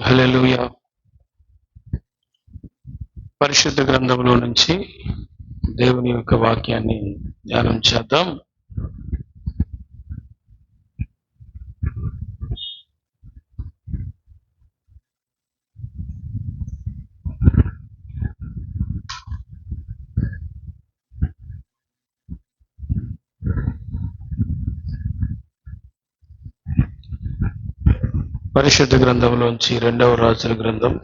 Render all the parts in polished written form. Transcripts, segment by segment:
హల్లెలూయా. పరిశుద్ధ గ్రంథంలో నుంచి దేవుని యొక్క వాక్యాన్ని ధ్యానం చేద్దాం. పరిశుద్ధ గ్రంథంలోంచి 2వ రాజుల గ్రంథం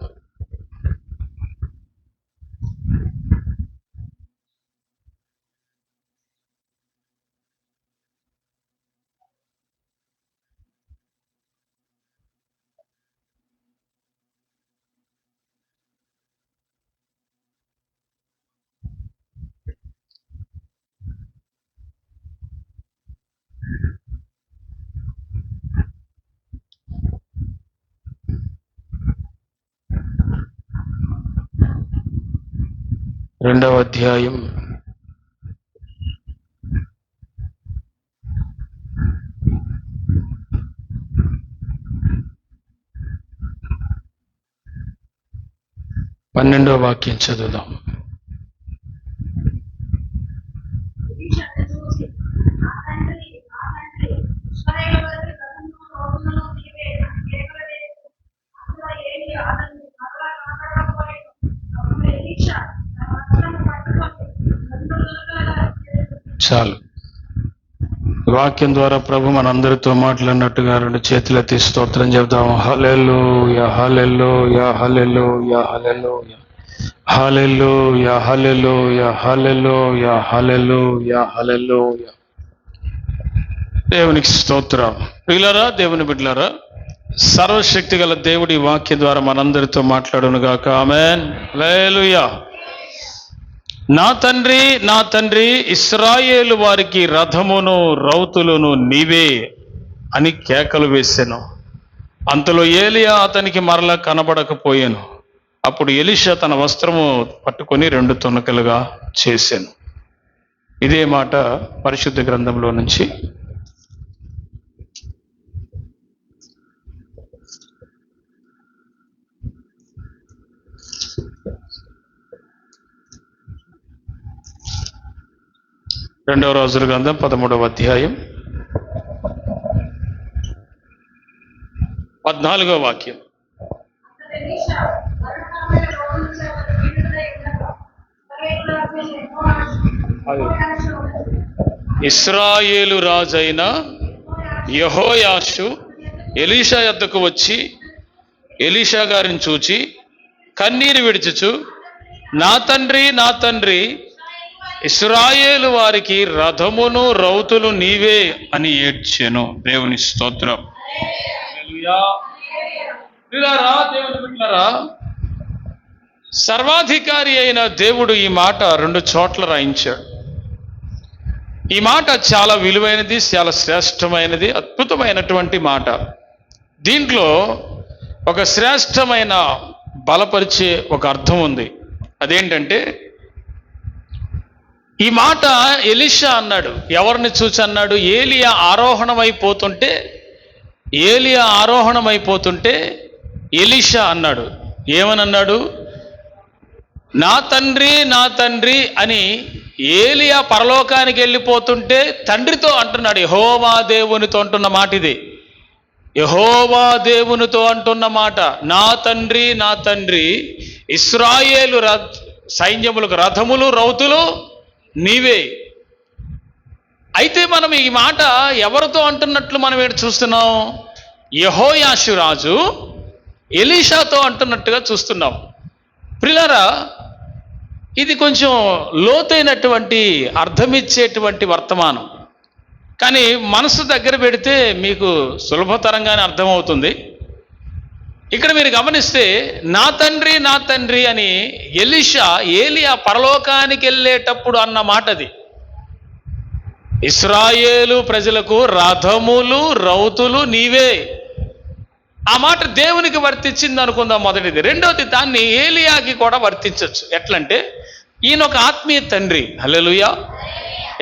2వ అధ్యాయం 12వ వాక్యం చదువుదాం. చాలు. వాక్యం ద్వారా ప్రభు మనందరితో మాట్లాడినట్టుగా 2 చేతులెత్తి స్తోత్రం చెబుదాం. హల్లెలూయా, హల్లెలూయా, హల్లెలూయా, హల్లెలూయా, హల్లెలూయా, హల్లెలూయా, హల్లెలూయా, హల్లెలూయా, హల్లెలూయా. దేవునికి స్తోత్రం. ప్రియులారా, దేవుని బిడ్డలారా, సర్వశక్తి గల దేవుడి వాక్యం ద్వారా మనందరితో మాట్లాడును గాక. ఆమేన్. హల్లెలూయా. నా తండ్రి, నా తండ్రి, ఇశ్రాయేలు వారికి రథమును రౌతులను నీవే అని కేకలు వేసెను. అంతలో ఏలియా అతనికి మరలా కనబడకపోయాను. అప్పుడు ఎలీషా తన వస్త్రము పట్టుకొని 2 తునకలుగా చేశాను. ఇదే మాట పరిశుద్ధ గ్రంథంలో నుంచి. రెండవ రాజుల గ్రంథం 13వ అధ్యాయం 14వ వాక్యం. ఇశ్రాయేలు రాజైన యెహోయాషు ఎలీషా యొద్దకు వచ్చి ఎలీషా గారిని చూచి కన్నీరు విడిచుచు, నా తండ్రి, నా తండ్రి, ఇశ్రాయేలు వారికి రథమును రౌతులు నీవే అని ఏడ్చెను. దేవుని స్తోత్రం. దేవుని బిడ్డలారా, సర్వాధికారి అయిన దేవుడు ఈ మాట 2 చోట్ల రాయించాడు. ఈ మాట చాలా విలువైనది, చాలా శ్రేష్టమైనది, అద్భుతమైనటువంటి మాట. దీంట్లో ఒక శ్రేష్టమైన బలపరిచే ఒక అర్థం ఉంది. అదేంటంటే, ఈ మాట ఎలీషా అన్నాడు. ఎవరిని చూసి అన్నాడు? ఏలియా ఆరోహణమైపోతుంటే ఎలీషా అన్నాడు. ఏమనన్నాడు? నా తండ్రి, నా తండ్రి అని ఏలియా పరలోకానికి వెళ్ళిపోతుంటే తండ్రితో అంటున్నాడు. యెహోవా దేవునితో అంటున్న మాట ఇది. యెహోవా దేవునితో అంటున్న మాట, నా తండ్రి, నా తండ్రి, ఇశ్రాయేలు సైన్యములకు రథములు రౌతులు నీవే. అయితే మనం ఈ మాట ఎవరితో అంటున్నట్లు మనం ఏంటి చూస్తున్నాం? యెహోయాషు రాజు ఎలీషాతో అంటున్నట్టుగా చూస్తున్నాం. ప్రియులారా, ఇది కొంచెం లోతైనటువంటి అర్థమిచ్చేటువంటి వర్తమానం. కానీ మనసు దగ్గర పెడితే మీకు సులభతరంగానే అర్థమవుతుంది. ఇక్కడ మీరు గమనిస్తే, నా తండ్రి, నా తండ్రి అని ఎలీషా ఏలియా పరలోకానికి వెళ్ళేటప్పుడు అన్న మాటది. ఇశ్రాయేలు ప్రజలకు రథములు రౌతులు నీవే. ఆ మాట దేవునికి వర్తించింది అనుకుందాం, మొదటిది. రెండవది, దాన్ని ఏలియాకి కూడా వర్తించవచ్చు. ఎట్లంటే, ఈయన ఒక ఆత్మీయ తండ్రి. హల్లెలూయా.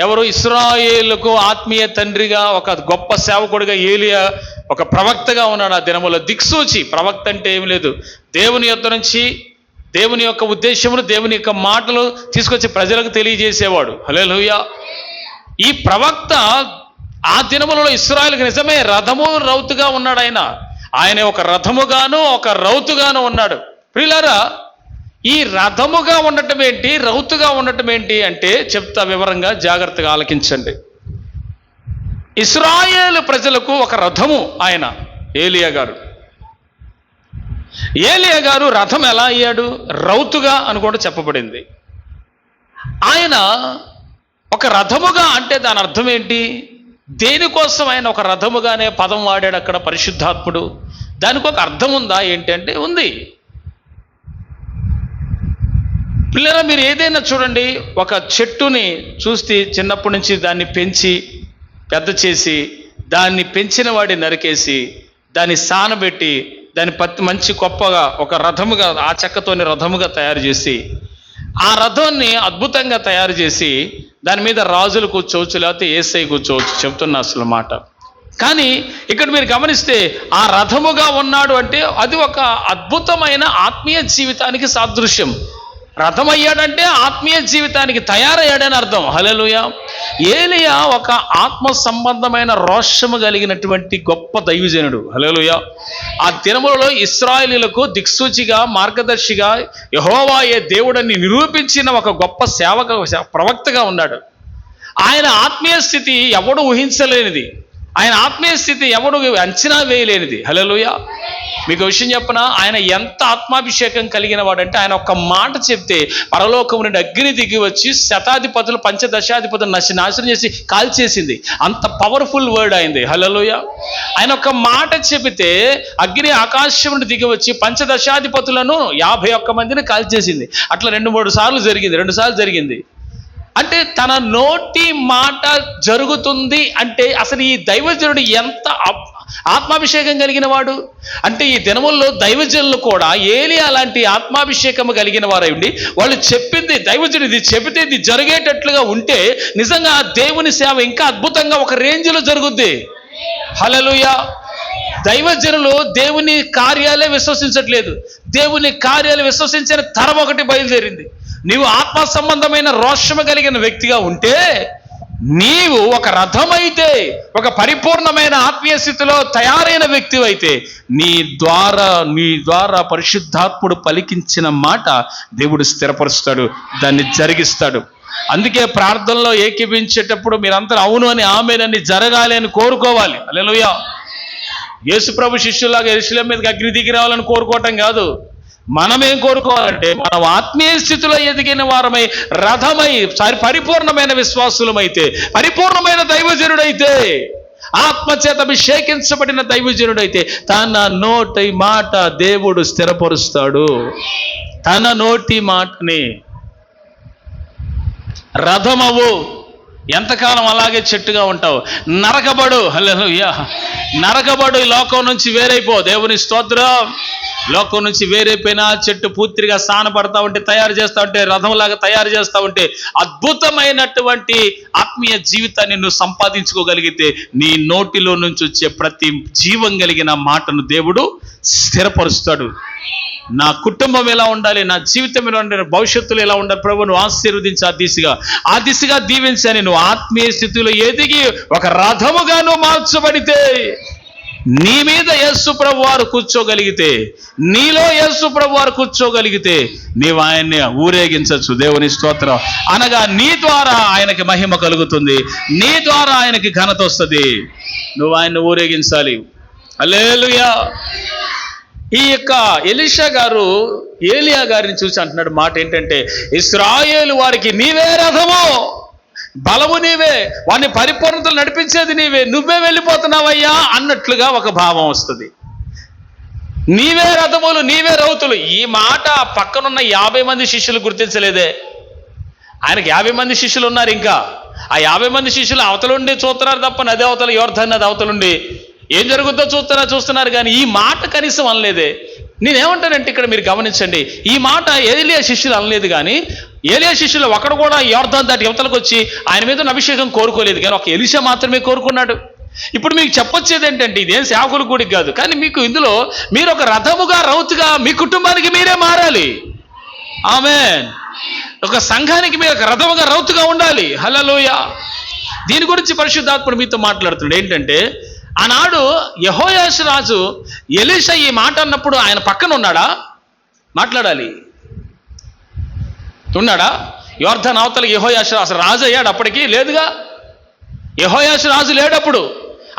ఎవరు? ఇశ్రాయేలుకు ఆత్మీయ తండ్రిగా, ఒక గొప్ప సేవకుడిగా ఏలియా ఒక ప్రవక్తగా ఉన్నాడు ఆ దినములో. దిక్సూచి. ప్రవక్త అంటే ఏమి లేదు, దేవుని యొద్ద నుంచి దేవుని యొక్క ఉద్దేశములు, దేవుని యొక్క మాటలు తీసుకొచ్చి ప్రజలకు తెలియజేసేవాడు. హల్లెలూయా. ఈ ప్రవక్త ఆ దినములలో ఇశ్రాయేలుకి నిజమే రథము రౌతుగా ఉన్నాడు. ఆయన ఒక రథముగాను ఒక రౌతుగాను ఉన్నాడు. ప్రియులారా, ఈ రథముగా ఉండటం ఏంటి, రౌతుగా ఉండటం ఏంటి అంటే చెప్తా వివరంగా, జాగ్రత్తగా ఆలకించండి. ఇశ్రాయేలు ప్రజలకు ఒక రథము ఆయన ఏలియా గారు. ఏలియా గారు రథం ఎలా అయ్యాడు? రౌతుగా అని కూడా చెప్పబడింది. ఆయన ఒక రథముగా అంటే దాని అర్థం ఏంటి? దేనికోసం ఆయన ఒక రథముగా అనే పదం వాడాడు అక్కడ పరిశుద్ధాత్ముడు? దానికి ఒక అర్థం ఉందా ఏంటి అంటే ఉంది. పిల్లరా, మీరు ఏదైనా చూడండి, ఒక చెట్టుని చూస్తే చిన్నప్పటి నుంచి దాన్ని పెంచి పెద్ద చేసి, దాన్ని పెంచిన వాడి నరికేసి, దాన్ని సానబెట్టి, దాన్ని మంచి గొప్పగా ఒక రథముగా, ఆ చెక్కతోని రథముగా తయారు చేసి, ఆ రథాన్ని అద్భుతంగా తయారు చేసి దాని మీద రాజులు కూర్చోవచ్చు, లేకపోతే యేసయ్య కూర్చోవచ్చు. చెప్తున్నా అసలు మాట. కానీ ఇక్కడ మీరు గమనిస్తే ఆ రథముగా ఉన్నాడు అంటే అది ఒక అద్భుతమైన ఆత్మీయ జీవితానికి సాదృశ్యం. రథమయ్యాడంటే ఆత్మీయ జీవితానికి తయారయ్యాడని అర్థం. హల్లెలూయా. ఏలియా ఒక ఆత్మ సంబంధమైన రోషము కలిగినటువంటి గొప్ప దైవజనుడు. హల్లెలూయా. ఆ దినములలో ఇశ్రాయేలీయులకు దిక్సూచిగా, మార్గదర్శిగా, యెహోవాయే దేవుడని నిరూపించిన ఒక గొప్ప ప్రవక్తగా ఉన్నాడు. ఆయన ఆత్మీయ స్థితి ఎవడు ఊహించలేనిది, ఆయన ఆత్మీయ స్థితి ఎవడు అంచనా వేయలేనిది. హల్లెలూయా. మీకు విషయం చెప్పనా, ఆయన ఎంత ఆత్మాభిషేకం కలిగిన వాడంటే ఆయన ఒక్క మాట చెప్తే పరలోకం నుండి అగ్ని దిగి వచ్చి శతాధిపతులు, పంచదశాధిపతులు నాశనం చేసి కాల్చేసింది. అంత పవర్ఫుల్ వర్డ్ అయింది. హల్లెలూయా. ఆయన ఒక్క మాట చెబితే అగ్ని ఆకాశం నుండి దిగి వచ్చి పంచదశాధిపతులను 51 మందిని కాల్చేసింది. అట్లా 2-3 సార్లు జరిగింది. అంటే తన నోటి మాట జరుగుతుంది అంటే అసలు ఈ దైవజనుడు ఎంత ఆత్మాభిషేకం కలిగిన వాడు అంటే, ఈ దినముల్లో దైవజనులు కూడా ఏలియా అలాంటి ఆత్మాభిషేకం కలిగిన వారై ఉండి వాళ్ళు చెప్పింది, దైవజనుడు ఇది చెబితే ఇది జరిగేటట్లుగా ఉంటే నిజంగా దేవుని సేవ ఇంకా అద్భుతంగా ఒక రేంజ్లో జరుగుద్ది. హల్లెలూయా. దైవజనులు దేవుని కార్యాలే విశ్వసించట్లేదు. దేవుని కార్యాలు విశ్వసించిన తరం ఒకటి బయలుదేరింది. నీవు ఆత్మ సంబంధమైన రోషము కలిగిన వ్యక్తిగా ఉంటే, నీవు ఒక రథమైతే, ఒక పరిపూర్ణమైన ఆత్మీయ స్థితిలో తయారైన వ్యక్తి అయితే, నీ ద్వారా పరిశుద్ధాత్ముడు పలికించిన మాట దేవుడు స్థిరపరుస్తాడు, దాన్ని జరిగిస్తాడు. అందుకే ప్రార్థనలో ఏకీభించేటప్పుడు మీరందరూ అవును అని, ఆమేనని, జరగాలి అని కోరుకోవాలి. హల్లెలూయా. యేసుప్రభు శిష్యులాగా యెరూషలేము మీదకి అగ్ని దిగి రావాలని కోరుకోవటం కాదు. మనమేం కోరుకోవాలంటే మనం ఆత్మీయ స్థితిలో ఎదిగిన వారమై, రథమై, పరిపూర్ణమైన విశ్వాసులమైతే, పరిపూర్ణమైన దైవజనుడైతే, ఆత్మచేత అభిషేకించబడిన దైవజనుడైతే తన నోటి మాట దేవుడు స్థిరపరుస్తాడు. తన నోటి మాటని రథమవు. ఎంతకాలం అలాగే చెట్టుగా ఉంటావు? నరకబడు. హల్లెలూయా. నరకబడు, ఈ లోకం నుంచి వేరైపో. దేవుని స్తోత్రం. లోకం నుంచి వేరైపోయినా చెట్టు పూర్తిగా సానపడతా ఉంటే, తయారు చేస్తూ ఉంటే, రథంలాగా తయారు చేస్తూ ఉంటే, అద్భుతమైనటువంటి ఆత్మీయ జీవితాన్ని నువ్వు సంపాదించుకోగలిగితే నీ నోటిలో నుంచి వచ్చే ప్రతి జీవం కలిగిన మాటను దేవుడు స్థిరపరుస్తాడు. నా కుటుంబం ఎలా ఉండాలి, నా జీవితం ఎలా ఉండాలి, భవిష్యత్తులో ఎలా ఉండాలి, ప్రభు నువ్వు ఆశీర్వదించి ఆ దిశగా దీవించని నువ్వు ఆత్మీయ స్థితిలో ఎదిగి ఒక రథముగా నువ్వు మార్చబడితే, నీ మీద యేసు ప్రభు వారు కూర్చోగలిగితే, నీలో యేసు ప్రభు వారు కూర్చోగలిగితే నీవు ఆయన్ని ఊరేగించవచ్చు. దేవుని స్తోత్రం. అనగా నీ ద్వారా ఆయనకి మహిమ కలుగుతుంది, నీ ద్వారా ఆయనకి ఘనత వస్తుంది. నువ్వు ఆయన్ని ఊరేగించాలి. హల్లెలూయా. ఈ యొక్క ఎలీషా గారు ఏలియా గారిని చూసి అంటున్నాడు మాట ఏంటంటే, ఇశ్రాయేలు వారికి నీవే రథము, బలము నీవే, వాడిని పరిపూర్ణతలు నడిపించేది నీవే, నువ్వే వెళ్ళిపోతున్నావయ్యా అన్నట్లుగా ఒక భావం వస్తుంది. నీవే రథములు, నీవే రౌతులు. ఈ మాట పక్కనున్న 50 మంది శిష్యులు గుర్తించలేదే. ఆయనకి 50 మంది శిష్యులు ఉన్నారు. ఇంకా ఆ 50 మంది శిష్యులు అవతలుండి చూస్తున్నారు తప్ప, నది అవతల, యోర్దాను నది అవతలుండి ఏం జరుగుతుందో చూస్తున్నారు కానీ ఈ మాట కనీసం అనలేదే. నేనేమంటానంటే ఇక్కడ మీరు గమనించండి, ఈ మాట ఏలియా శిష్యులు అనలేదు కానీ ఏలియా శిష్యులు ఒకడు కూడా యోర్దాను దాటి యువతలకు వచ్చి ఆయన మీద ఉన్న అభిషేకం కోరుకోలేదు, కానీ ఒక ఎలీషా మాత్రమే కోరుకున్నాడు. ఇప్పుడు మీకు చెప్పొచ్చేది ఏంటంటే, ఇదేం సేవకుల గుడికి కాదు, కానీ మీకు ఇందులో మీరు ఒక రథముగా రౌతుగా మీ కుటుంబానికి మీరే మారాలి. ఆమేన్. ఒక సంఘానికి మీరు ఒక రథముగా రౌతుగా ఉండాలి. హల్లెలూయా. దీని గురించి పరిశుద్ధాత్ముడు మీతో మాట్లాడుతున్నాడు. ఏంటంటే, ఆనాడు యెహోయాషు రాజు ఎలీషా ఈ మాట అన్నప్పుడు ఆయన పక్కన ఉన్నాడా? మాట్లాడాలి. ఉన్నాడా? యోర్దాను అవతల యెహోయాషు అసలు రాజు అయ్యాడు అప్పటికి? లేదుగా. యెహోయాషు రాజు లేడప్పుడు,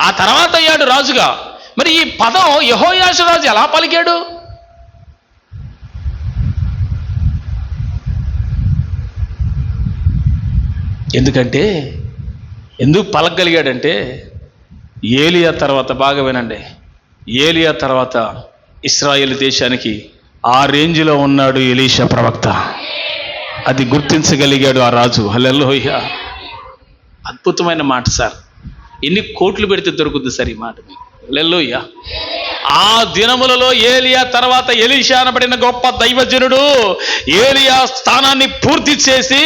ఆ తర్వాత అయ్యాడు రాజుగా. మరి ఈ పదం యెహోయాషు రాజు ఎలా పలికాడు? ఎందుకు పలకగలిగాడంటే, ఏలియా తర్వాత, బాగా వినండి, ఏలియా తర్వాత ఇశ్రాయేలు దేశానికి ఆ రేంజ్లో ఉన్నాడు ఎలీషా ప్రవక్త. అది గుర్తించగలిగాడు ఆ రాజు. హల్లెలూయా. అద్భుతమైన మాట సార్. ఎన్ని కోట్లు పెడితే దొరుకుతుంది సార్ ఈ మాట. హల్లెలూయా. ఆ దినములలో ఏలియా తర్వాత ఎలీషా అనబడిన గొప్ప దైవజనుడు ఏలియా స్థానాన్ని పూర్తి చేసి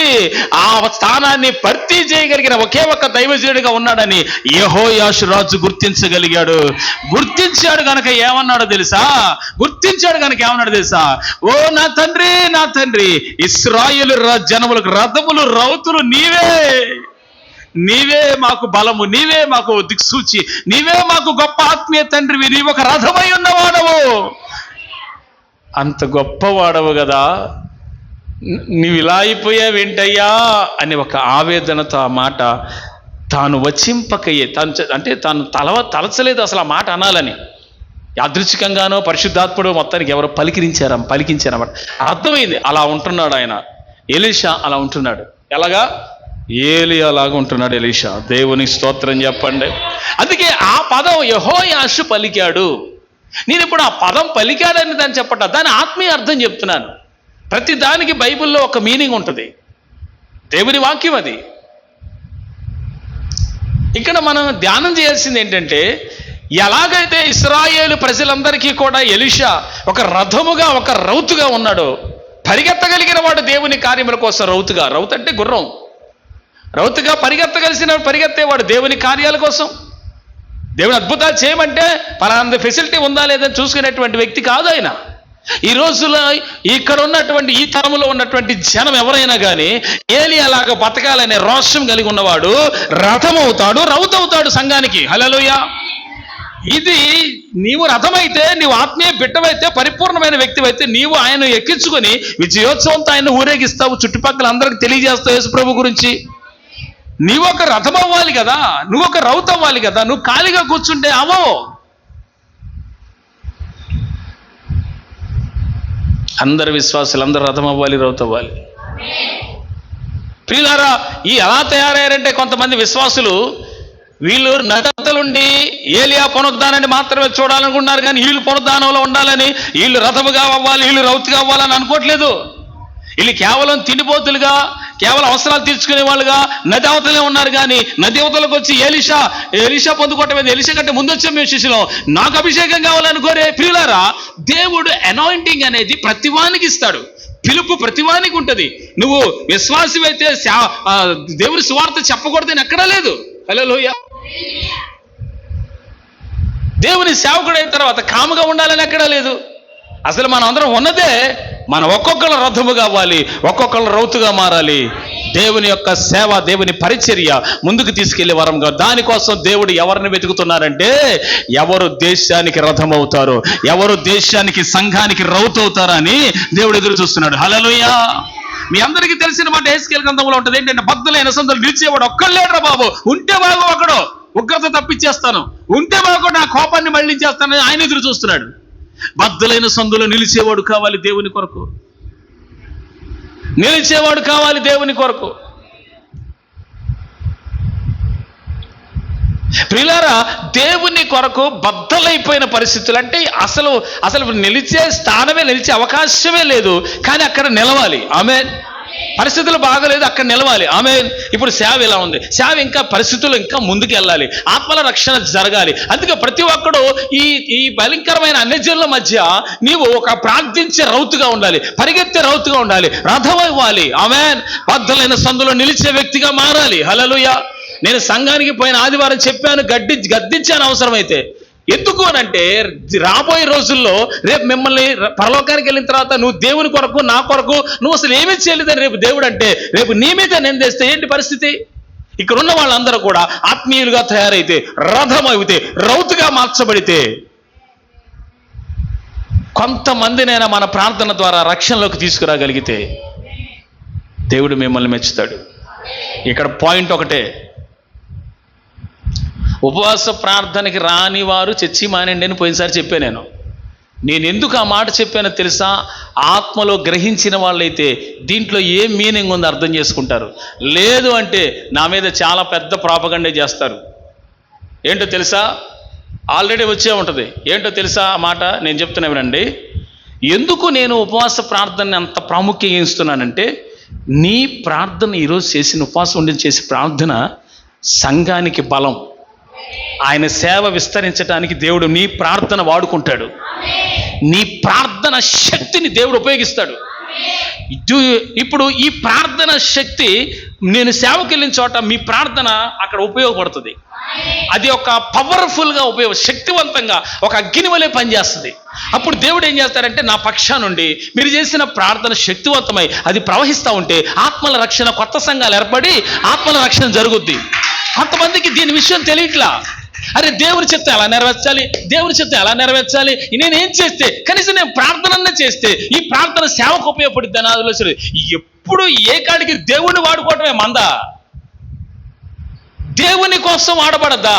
ఆ స్థానాన్ని భర్తీ చేయగలిగిన ఒకే ఒక్క దైవజనుడిగా ఉన్నాడని యెహోయాషు రాజు గుర్తించగలిగాడు. గుర్తించాడు గనక ఏమన్నాడో తెలుసా? ఓ నా తండ్రి, నా తండ్రి, ఇశ్రాయేలు జనములకు రథములు రౌతులు నీవే మాకు బలము, నీవే మాకు దిక్సూచి, నీవే మాకు గొప్ప ఆత్మీయ తండ్రివి, నీవు ఒక రథమై ఉన్నవాడవు. అంత గొప్పవాడవు కదా, నీవు ఇలా అయిపోయావేంటయ్యా అని ఒక ఆవేదనతో ఆ మాట తాను వచింపకయ్యే, తాను తలచలేదు అసలు ఆ మాట అనాలని. యాదృచ్ఛికంగానో పరిశుద్ధాత్ముడు మొత్తానికి ఎవరో పలికించారన్నమాట. అర్థమైంది. అలా ఉంటున్నాడు ఆయన. ఎలీషా అలా ఉంటున్నాడు. ఎలాగా? ఏలియా లాగా ఉంటున్నాడు ఎలీషా. దేవుని స్తోత్రం చెప్పండి. అందుకే ఆ పదం యెహోయాషు పలికాడు. నేను ఇప్పుడు ఆ పదం పలికాడని దాన్ని చెప్పట, దాని ఆత్మీయ అర్థం చెప్తున్నాను. ప్రతి దానికి బైబిల్లో ఒక మీనింగ్ ఉంటుంది. దేవుని వాక్యం అది. ఇక్కడ మనం ధ్యానం చేయాల్సింది ఏంటంటే, ఎలాగైతే ఇశ్రాయేలు ప్రజలందరికీ కూడా ఎలీషా ఒక రథముగా, ఒక రౌతుగా ఉన్నాడో, పరిగెత్తగలిగిన వాడు దేవుని కార్యముల కోసం రౌతుగా. రౌతు అంటే గుర్రం. రౌతుగా పరిగెత్తేవాడు దేవుని కార్యాల కోసం. దేవుని అద్భుతాలు చేయమంటే పలానా ఫెసిలిటీ ఉందా లేదని చూసుకునేటువంటి వ్యక్తి కాదు ఆయన. ఈ రోజులో ఇక్కడ ఉన్నటువంటి ఈ తరములో ఉన్నటువంటి జనం ఎవరైనా కానీ ఏలియాలాగా బతకాలనే రోషం కలిగి ఉన్నవాడు రథమవుతాడు, రౌతవుతాడు సంఘానికి. హల్లెలూయా. ఇది నీవు రథమైతే, నీవు ఆత్మీయ బిడ్డవైతే, పరిపూర్ణమైన వ్యక్తివైతే నీవు ఆయన ఎక్కించుకొని విజయోత్సవంతో ఆయన ఊరేగిస్తావు, చుట్టుపక్కల అందరికి తెలియజేస్తావు యేసు ప్రభు గురించి. నీవు ఒక రథం అవ్వాలి కదా, నువ్వు ఒక రౌతు అవ్వాలి కదా. నువ్వు ఖాళీగా కూర్చుంటే అవ్వవు. అందరు విశ్వాసులు అందరూ రథం అవ్వాలి, రౌతు అవ్వాలి. ప్రియులారా, ఈ ఎలా తయారయ్యారంటే కొంతమంది విశ్వాసులు వీళ్ళు నగతలుండి ఏలియా పునరుద్ధానాన్ని మాత్రమే చూడాలనుకున్నారు, కానీ వీళ్ళు పునరుద్ధానంలో ఉండాలని, వీళ్ళు రథముగా అవ్వాలి, వీళ్ళు రౌతుగా అవ్వాలని అనుకోవట్లేదు. వీళ్ళు కేవలం తిండిపోతులుగా, కేవలం అవసరాలు తీర్చుకునే వాళ్ళుగా నది అవతలే ఉన్నారు. కానీ నది అవతలకు వచ్చి ఎలీషా పొందుకోవటం, ఎలీషా కంటే ముందు వచ్చాం మేము శిష్యులు, నాకు అభిషేకం కావాలనుకోరే. ప్రియులారా, దేవుడు అనాయింటింగ్ అనేది ప్రతివానికి ఇస్తాడు. పిలుపు ప్రతివానికి ఉంటుంది. నువ్వు విశ్వాసమైతే దేవుని సువార్త చెప్పకూడదని ఎక్కడా లేదు. హల్లెలూయా. దేవుని సేవకుడైన తర్వాత కాముగా ఉండాలని ఎక్కడా లేదు. అసలు మనం అందరం ఉన్నదే మనం ఒక్కొక్కరు రథముగా అవ్వాలి, ఒక్కొక్కరు రౌతుగా మారాలి. దేవుని యొక్క సేవ, దేవుని పరిచర్య ముందుకు తీసుకెళ్లే వరంగా. దానికోసం దేవుడు ఎవరిని వెతుకుతున్నారంటే, ఎవరు దేశానికి రథం అవుతారో, ఎవరు దేశానికి సంఘానికి రౌతు అవుతారా అని దేవుడు ఎదురు చూస్తున్నాడు. హల్లెలూయా. మీ అందరికీ తెలిసిన మాట యెహెజ్కేలు గ్రంథంలో ఉంటుంది. ఏంటంటే, బద్దలైన సందులు నిలిచేవాడు ఒక్కళ్ళేడ్రా బాబు, ఉంటే బాగు ఒకడు, ఉగ్రత తప్పించేస్తాను, ఉంటే బాగు నా కోపాన్ని మళ్ళించేస్తానని ఆయన ఎదురు చూస్తున్నాడు. బద్దలైన సందులో నిలిచేవాడు కావాలి దేవుని కొరకు. నిలిచేవాడు కావాలి దేవుని కొరకు. ప్రియులారా, దేవుని కొరకు బద్దలైపోయిన పరిస్థితులు అంటే అసలు నిలిచే స్థానమే, నిలిచే అవకాశమే లేదు. కానీ అక్కడ నిలవాలి. ఆమేన్. పరిస్థితులు బాగలేదు, అక్కడ నిలవాలి. ఆమేన్. ఇప్పుడు సేవ ఇలా ఉంది, సేవ ఇంకా పరిస్థితులు ఇంకా ముందుకు వెళ్ళాలి, ఆత్మల రక్షణ జరగాలి. అందుకే ప్రతి ఒక్కడు ఈ భయంకరమైన అన్యజనుల మధ్య నీవు ఒక ప్రార్థించే రౌతుగా ఉండాలి, పరిగెత్తే రౌతుగా ఉండాలి, రథం ఇవ్వాలి. ఆమేన్. బద్దలైన సందులో నిలిచే వ్యక్తిగా మారాలి. హల్లెలూయా. నేను సంఘానికి పోయిన ఆదివారం చెప్పాను, గద్దించాను అవసరమైతే. ఎందుకు అనంటే రాబోయే రోజుల్లో రేపు మిమ్మల్ని పరలోకానికి వెళ్ళిన తర్వాత నువ్వు దేవుని కొరకు నా కొరకు నువ్వు అసలు ఏమీ చేయలేదని రేపు దేవుడు అంటే రేపు నీ మీద నిందేస్తే ఏంటి పరిస్థితి? ఇక్కడ ఉన్న వాళ్ళందరూ కూడా ఆత్మీయులుగా తయారైతే, రథం అయితే, రౌతుగా మార్చబడితే కొంతమందినైనా మన ప్రార్థన ద్వారా రక్షణలోకి తీసుకురాగలిగితే దేవుడు మిమ్మల్ని మెచ్చుతాడు. ఇక్కడ పాయింట్ ఒకటే, ఉపవాస ప్రార్థనకి రాని వారు చర్చి మానండి అని పోయినసారి చెప్పాను. నేను ఎందుకు ఆ మాట చెప్పానో తెలుసా? ఆత్మలో గ్రహించిన వాళ్ళైతే దీంట్లో ఏం మీనింగ్ ఉందో అర్థం చేసుకుంటారు. లేదు అంటే నా మీద చాలా పెద్ద ప్రాపగండే చేస్తారు. ఏంటో తెలుసా? ఆల్రెడీ వచ్చే ఉంటుంది. ఏంటో తెలుసా ఆ మాట? నేను చెప్తున్నా వినండి. ఎందుకు నేను ఉపవాస ప్రార్థనని అంత ప్రాముఖ్యంగా ఇస్తున్నానంటే, నీ ప్రార్థన ఈరోజు చేసిన ఉపవాసం ఉండి చేసే ప్రార్థన సంఘానికి బలం. ఆయన సేవ విస్తరించడానికి దేవుడు నీ ప్రార్థన వాడుకుంటాడు. నీ ప్రార్థన శక్తిని దేవుడు ఉపయోగిస్తాడు. ఇప్పుడు ఈ ప్రార్థన శక్తి నేను సేవకి వెళ్ళిన చోట మీ ప్రార్థన అక్కడ ఉపయోగపడుతుంది. అది ఒక పవర్ఫుల్గా శక్తివంతంగా ఒక అగ్ని వలె పనిచేస్తుంది. అప్పుడు దేవుడు ఏం చేస్తారంటే నా పక్షా నుండి మీరు చేసిన ప్రార్థన శక్తివంతమై అది ప్రవహిస్తూ ఉంటే ఆత్మల రక్షణ, కొత్త సంఘాలు ఏర్పడి ఆత్మల రక్షణ జరుగుద్ది. కొంతమందికి దీని విషయం తెలియట్లా. అరే దేవుని చిత్తం ఎలా నెరవేర్చాలి, దేవుని చిత్తం ఎలా నెరవేర్చాలి, నేనేం చేస్తే కనీసం నేను ప్రార్థన చేస్తే ఈ ప్రార్థన సేవకు ఉపయోగపడుద్ది అని ఆలోచన. ఎప్పుడు ఏ కాడికి దేవుణ్ణి వాడుకోవటమే మందా, దేవుని కోసం వాడబడద్దా?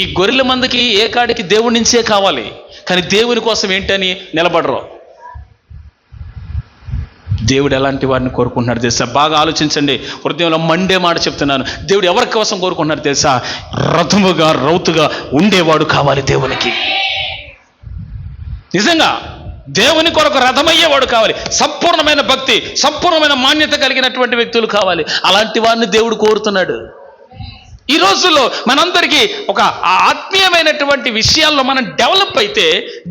ఈ గొర్రెల మందకి ఏ కాడికి దేవుడి నుంచే కావాలి, కానీ దేవుని కోసం ఏంటని నిలబడరు. దేవుడు ఎలాంటి వారిని కోరుకుంటున్నాడు తెలుసా? బాగా ఆలోచించండి. హృదయంలో మండే మాట చెప్తున్నాను. దేవుడు ఎవరి కోసం కోరుకుంటున్నాడు తెలుసా? రథముగా, రౌతుగా ఉండేవాడు కావాలి దేవునికి. నిజంగా దేవుని కొరకు రథమయ్యేవాడు కావాలి. సంపూర్ణమైన భక్తి, సంపూర్ణమైన మాన్యత కలిగినటువంటి వ్యక్తులు కావాలి. అలాంటి వారిని దేవుడు కోరుతున్నాడు. ఈ రోజుల్లో మనందరికీ ఒక ఆత్మీయమైనటువంటి విషయాల్లో మనం డెవలప్ అయితే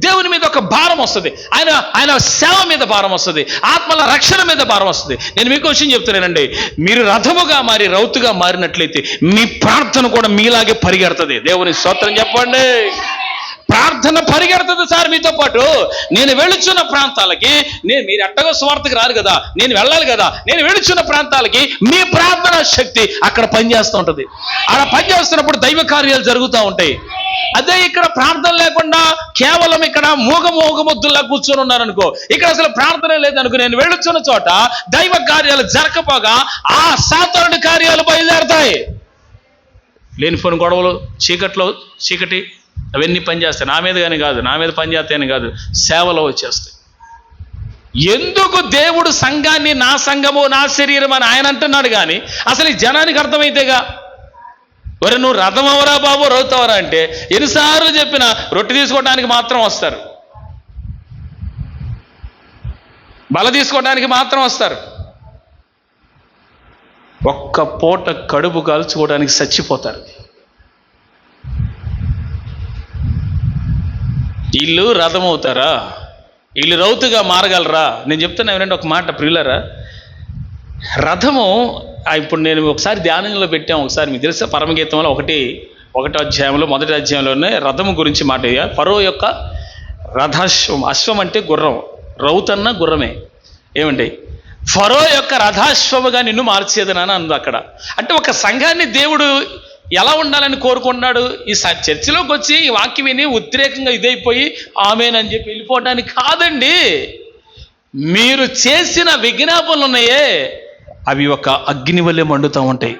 దేవుని మీద ఒక భారం వస్తుంది, ఆయన సేవ మీద భారం వస్తుంది, ఆత్మల రక్షణ మీద భారం వస్తుంది. నేను మీకు విషయం చెప్తున్నానండి, మీరు రథముగా మారి రౌతుగా మారినట్లయితే మీ ప్రార్థన కూడా మీలాగే పరిగెడుతుంది. దేవుని స్తోత్రం చెప్పండి. ప్రార్థన పరిగెడుతుంది సార్ మీతో పాటు. నేను వెళుచున్న ప్రాంతాలకి మీరు ఎట్టగో స్వార్థకి రారు కదా, నేను వెళ్ళాలి కదా, నేను వెళుచున్న ప్రాంతాలకి మీ ప్రార్థన శక్తి అక్కడ పనిచేస్తూ ఉంటుంది. అక్కడ పనిచేస్తున్నప్పుడు దైవ కార్యాలు జరుగుతూ ఉంటాయి. అదే ఇక్కడ ప్రార్థన లేకుండా కేవలం ఇక్కడ మూగముద్దుల్లా కూర్చొని ఉన్నారనుకో, ఇక్కడ అసలు ప్రార్థన లేదనుకో, నేను వెళుచున్న చోట దైవ కార్యాలు జరగపోగా ఆ సాతానుడి కార్యాలు బయలుదేరతాయి. లేనిపోని గొడవలు, చీకటి అవన్నీ పనిచేస్తాయి. నా మీద కానీ కాదు, నా మీద పనిచేస్తాయని కాదు, సేవలో వచ్చేస్తాయి. ఎందుకు దేవుడు సంఘాన్ని నా సంఘము నా శరీరం అని ఆయన అంటున్నాడు, కానీ అసలు ఈ జనానికి అర్థమైతేగా. ఒరే నువ్వు రథం అవరా బాబు, రౌతవరా అంటే ఎన్నిసార్లు చెప్పినా రొట్టె తీసుకోవడానికి మాత్రం వస్తారు, బల తీసుకోవడానికి మాత్రం వస్తారు. ఒక్క పూట కడుపు కాల్చుకోవడానికి చచ్చిపోతారు. వీళ్ళు రథం అవుతారా? వీళ్ళు రౌతుగా మారగలరా? నేను చెప్తున్నా ఏమంటే ఒక మాట ప్రియులరా, రథము ఇప్పుడు నేను ఒకసారి ధ్యానంలో పెట్టాము. ఒకసారి మీకు తెలుసా, పరమగీతంలో ఒకటో అధ్యాయంలో మొదటి అధ్యాయంలోనే రథము గురించి మాట. ఫరో యొక్క రథాశ్వం, అశ్వం అంటే గుర్రం, రౌతన్న గుర్రమే. ఏమండి, ఫరో యొక్క రథాశ్వముగా నిన్ను మార్చేదనని అంది అక్కడ. అంటే ఒక సంఘాన్ని దేవుడు ఎలా ఉండాలని కోరుకుంటున్నాడు? ఈ చర్చిలోకి వచ్చి ఈ వాక్యం విని ఉద్రేకంగా ఇదైపోయి ఆమేన్ అని చెప్పి వెళ్ళిపోవడానికి కాదండి. మీరు చేసిన విజ్ఞాపనలు ఉన్నాయే, అవి ఒక అగ్ని వలె మండుతూ ఉంటాయి.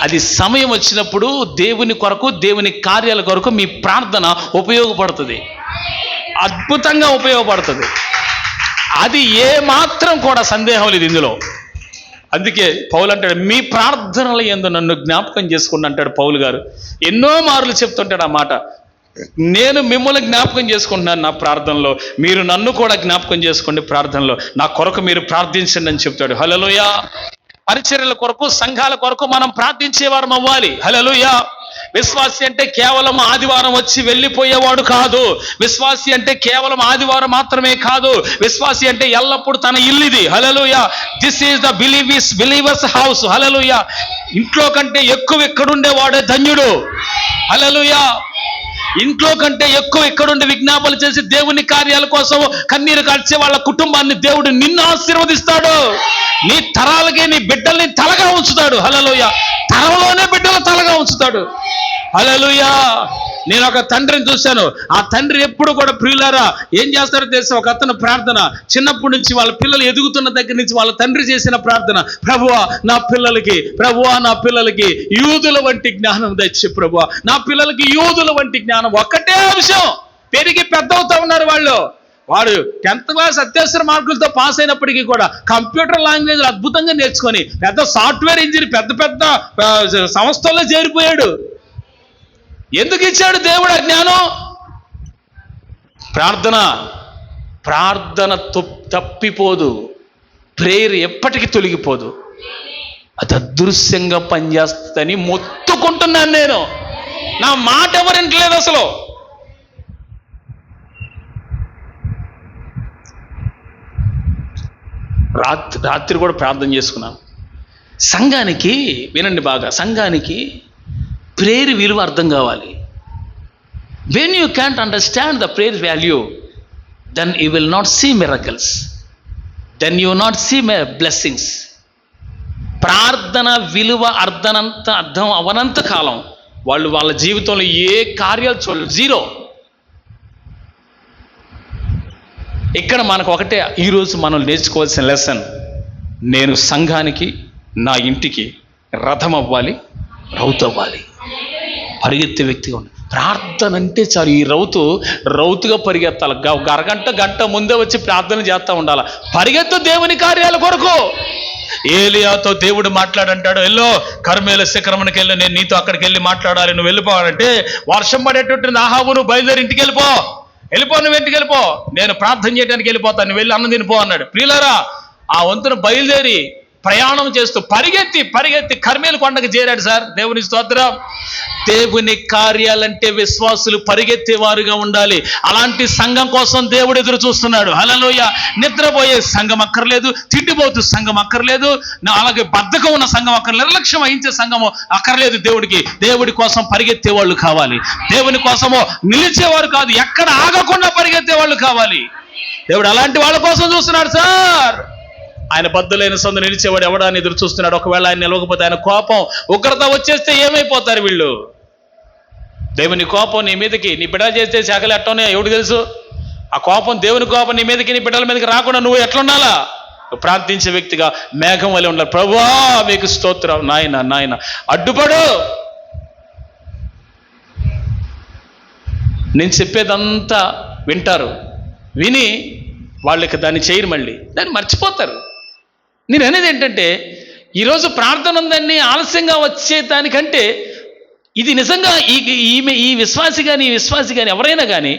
అది సమయం వచ్చినప్పుడు దేవుని కొరకు, దేవుని కార్యాల కొరకు మీ ప్రార్థన ఉపయోగపడుతుంది, అద్భుతంగా ఉపయోగపడుతుంది. అది ఏ మాత్రం కూడా సందేహం లేదు ఇందులో. అందుకే పౌలు అంటాడు, మీ ప్రార్థనల యందు నన్ను జ్ఞాపకం చేసుకోండి అంటాడు పౌలు గారు. ఎన్నో మార్లు చెప్తుంటాడు ఆ మాట. నేను మిమ్మల్ని జ్ఞాపకం చేసుకుంటున్నాను నా ప్రార్థనలో, మీరు నన్ను కూడా జ్ఞాపకం చేసుకోండి ప్రార్థనలో, నా కొరకు మీరు ప్రార్థించండి అని చెప్తాడు. హల్లెలూయా. పరిచర్యల కొరకు, సంఘాల కొరకు మనం ప్రార్థించేవారం అవ్వాలి. హల్లెలూయా. విశ్వాసి అంటే కేవలం ఆదివారం వచ్చి వెళ్ళిపోయేవాడు కాదు. విశ్వాసి అంటే కేవలం ఆదివారం మాత్రమే కాదు. విశ్వాసి అంటే ఎల్లప్పుడూ తన ఇల్లు ఇది. హల్లెలూయా. This is the believers house. హల్లెలూయా. ఇంట్లో కంటే ఎక్కువ ఇక్కడుండేవాడే ధన్యుడు. హల్లెలూయా. ఇంట్లో కంటే ఎక్కువ ఇక్కడుండి విజ్ఞాపనలు చేసి దేవుని కార్యాల కోసం కన్నీరు కార్చే వాళ్ళ కుటుంబాన్ని దేవుడు నిన్ను ఆశీర్వదిస్తాడు. నీ తరాలకి నీ బిడ్డల్ని తలగా ఉంచుతాడు. హల్లెలూయా. తరంలోనే బిడ్డలు తలగా ఉంచుతాడు. హల్లెలూయా. నేను ఒక తండ్రిని చూశాను. ఆ తండ్రి ఎప్పుడు కూడా ప్రియులారా ఏం చేస్తారో తెలుసా, ఒక అతను ప్రార్థన చిన్నప్పటి నుంచి వాళ్ళ పిల్లలు ఎదుగుతున్న దగ్గర నుంచి వాళ్ళ తండ్రి చేసిన ప్రార్థన, ప్రభువా నా పిల్లలకి యూదుల వంటి జ్ఞానం తెచ్చి, ప్రభువా నా పిల్లలకి యూదుల వంటి జ్ఞానం. ఒక్కటే అంశం, పెరిగి పెద్ద అవుతా ఉన్నారు వాళ్ళు. వాడు 10th క్లాస్ అత్యవసర మార్కులతో పాస్ అయినప్పటికీ కూడా కంప్యూటర్ లాంగ్వేజ్ అద్భుతంగా నేర్చుకొని పెద్ద సాఫ్ట్వేర్ ఇంజనీర్ పెద్ద సంస్థల్లో చేరిపోయాడు. ఎందుకు ఇచ్చాడు దేవుడు ఆ జ్ఞానం? ప్రార్థన తప్పిపోదు. ప్రేయర్ ఎప్పటికీ తొలగిపోదు. అది అదృశ్యంగా పనిచేస్తుందని మొత్తుకుంటున్నాను నేను. నా మాట ఎవరింటలేదు అసలు. రాత్రి కూడా ప్రార్థన చేసుకున్నాను. సంఘానికి వినండి బాగా, సంఘానికి ప్రేయర్ విలువ అర్థం కావాలి. When you can't understand the prayer value, then you will not see miracles, then you not see blessings. ప్రార్థన విలువ అర్థం అవనంత కాలం వాళ్ళు వాళ్ళ జీవితంలో ఏ కార్యాలు చూడలేదు, జీరో. ఇక్కడ మనకు ఒకటే ఈరోజు మనం నేర్చుకోవాల్సిన లెసన్, నేను సంఘానికి నా ఇంటికి రథం అవ్వాలి, రౌతు అవ్వాలి, పరిగెత్తే వ్యక్తిగా ఉండాలి. ప్రార్థన అంటే చాలు, ఈ రౌతుగా పరిగెత్తాలి. గంట ముందే వచ్చి ప్రార్థన చేస్తూ ఉండాలి. పరిగెత్తు దేవుని కార్యాల కొరకు. ఏలియాతో దేవుడు మాట్లాడంటాడు, ఎల్లో కర్మేల శిఖరమునికి వెళ్ళి నేను నీతో అక్కడికి వెళ్ళి మాట్లాడాలి, నువ్వు వెళ్ళిపోవాలంటే వర్షం పడేటట్టు ఆహాబు నువ్వు బయలుదేరి ఇంటికి వెళ్ళిపో, నువ్వు ఇంటికి వెళ్ళిపో, నేను ప్రార్థన చేయడానికి వెళ్ళిపోతాను, నువ్వు వెళ్ళి అన్నం తినిపో అన్నాడు. ప్రియులారా, ఆ వంతును బయలుదేరి ప్రయాణం చేస్తూ పరిగెత్తి కర్మేలు కొండకు చేరాడు. సార్ దేవుని స్తోత్రం. దేవుని కార్యాలంటే విశ్వాసులు పరిగెత్తేవారుగా ఉండాలి. అలాంటి సంఘం కోసం దేవుడు ఎదురు చూస్తున్నాడు. హల్లెలూయా. నిద్రపోయే సంఘం అక్కర్లేదు, తిండిపోతూ సంఘం అక్కర్లేదు, అలాగే బద్ధకం ఉన్న సంఘం అక్కర్లేదు, నిర్లక్ష్యం వహించే సంఘము అక్కర్లేదు. దేవుడి కోసం పరిగెత్తే వాళ్ళు కావాలి. దేవుని కోసము నిలిచేవారు కాదు, ఎక్కడ ఆగకుండా పరిగెత్తే వాళ్ళు కావాలి. దేవుడు అలాంటి వాళ్ళ కోసం చూస్తున్నాడు. సార్ ఆయన బద్దులైన సందు నిలిచేవాడు ఎవడాన్ని ఎదురు చూస్తున్నాడు. ఒకవేళ ఆయన నిలవకపోతే ఆయన కోపం ఉగ్రత వచ్చేస్తే ఏమైపోతారు వీళ్ళు? దేవుని కోపం నీ మీదకి, నీ బిడ్డ చేస్తే శాఖలు ఎట్టనే ఎవడు తెలుసు? ఆ కోపం, దేవుని కోపం నీ మీదకి, నీ బిడ్డల మీదకి రాకుండా నువ్వు ఎట్లుండాలా? ప్రార్థించే వ్యక్తిగా మేఘం వలె ఉండాలి. ప్రభువా మీకు స్తోత్రం, నాయన అడ్డుపడు. నేను చెప్పేదంతా వింటారు, విని వాళ్ళకి దాన్ని చేయరు, మళ్ళీ దాన్ని మర్చిపోతారు. నేను అనేది ఏంటంటే, ఈరోజు ప్రార్థన ఉందని ఆలస్యంగా వచ్చేదానికంటే ఇది నిజంగా ఈ విశ్వాసి కానీ ఎవరైనా కానీ,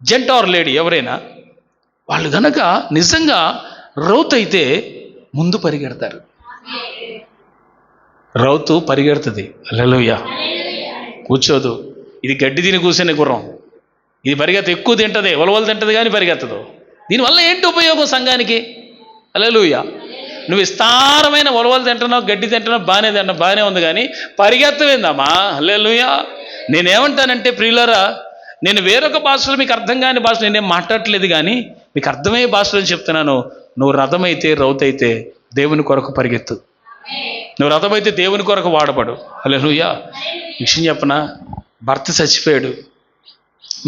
జెంట్ ఆర్ లేడీ ఎవరైనా, వాళ్ళు కనుక నిజంగా రౌతు అయితే ముందు పరిగెడతారు. రౌతు పరిగెడుతుంది. హల్లెలూయా. కూర్చోదు. ఇది గడ్డి తిని కూర్చునే గుర్రం. ఇది పరిగెత్త ఎక్కువ తింటుంది, ఉలవలు తింటుంది కానీ పరిగెత్తదు. దీనివల్ల ఏంటి ఉపయోగం సంఘానికి? హల్లెలూయా. నువ్వు విస్తారమైన ఉలవలు తింటున్నావు, గడ్డి తింటున్నావు, బాగానే ఉంది, కానీ పరిగెత్తవేందమ్మా? హల్లెలూయా. నేనేమంటానంటే ప్రియులారా, నేను వేరొక భాషలో మీకు అర్థం కాని భాషలో నేనేం మాట్లాడట్లేదు, కానీ మీకు అర్థమయ్యే భాషలో చెప్తున్నాను. నువ్వు రథమైతే రౌతైతే దేవుని కొరకు పరిగెత్తు. నువ్వు రథమైతే దేవుని కొరకు వాడపడు. హల్లెలూయా. విషయం చెప్పనా, భర్త చచ్చిపోయాడు,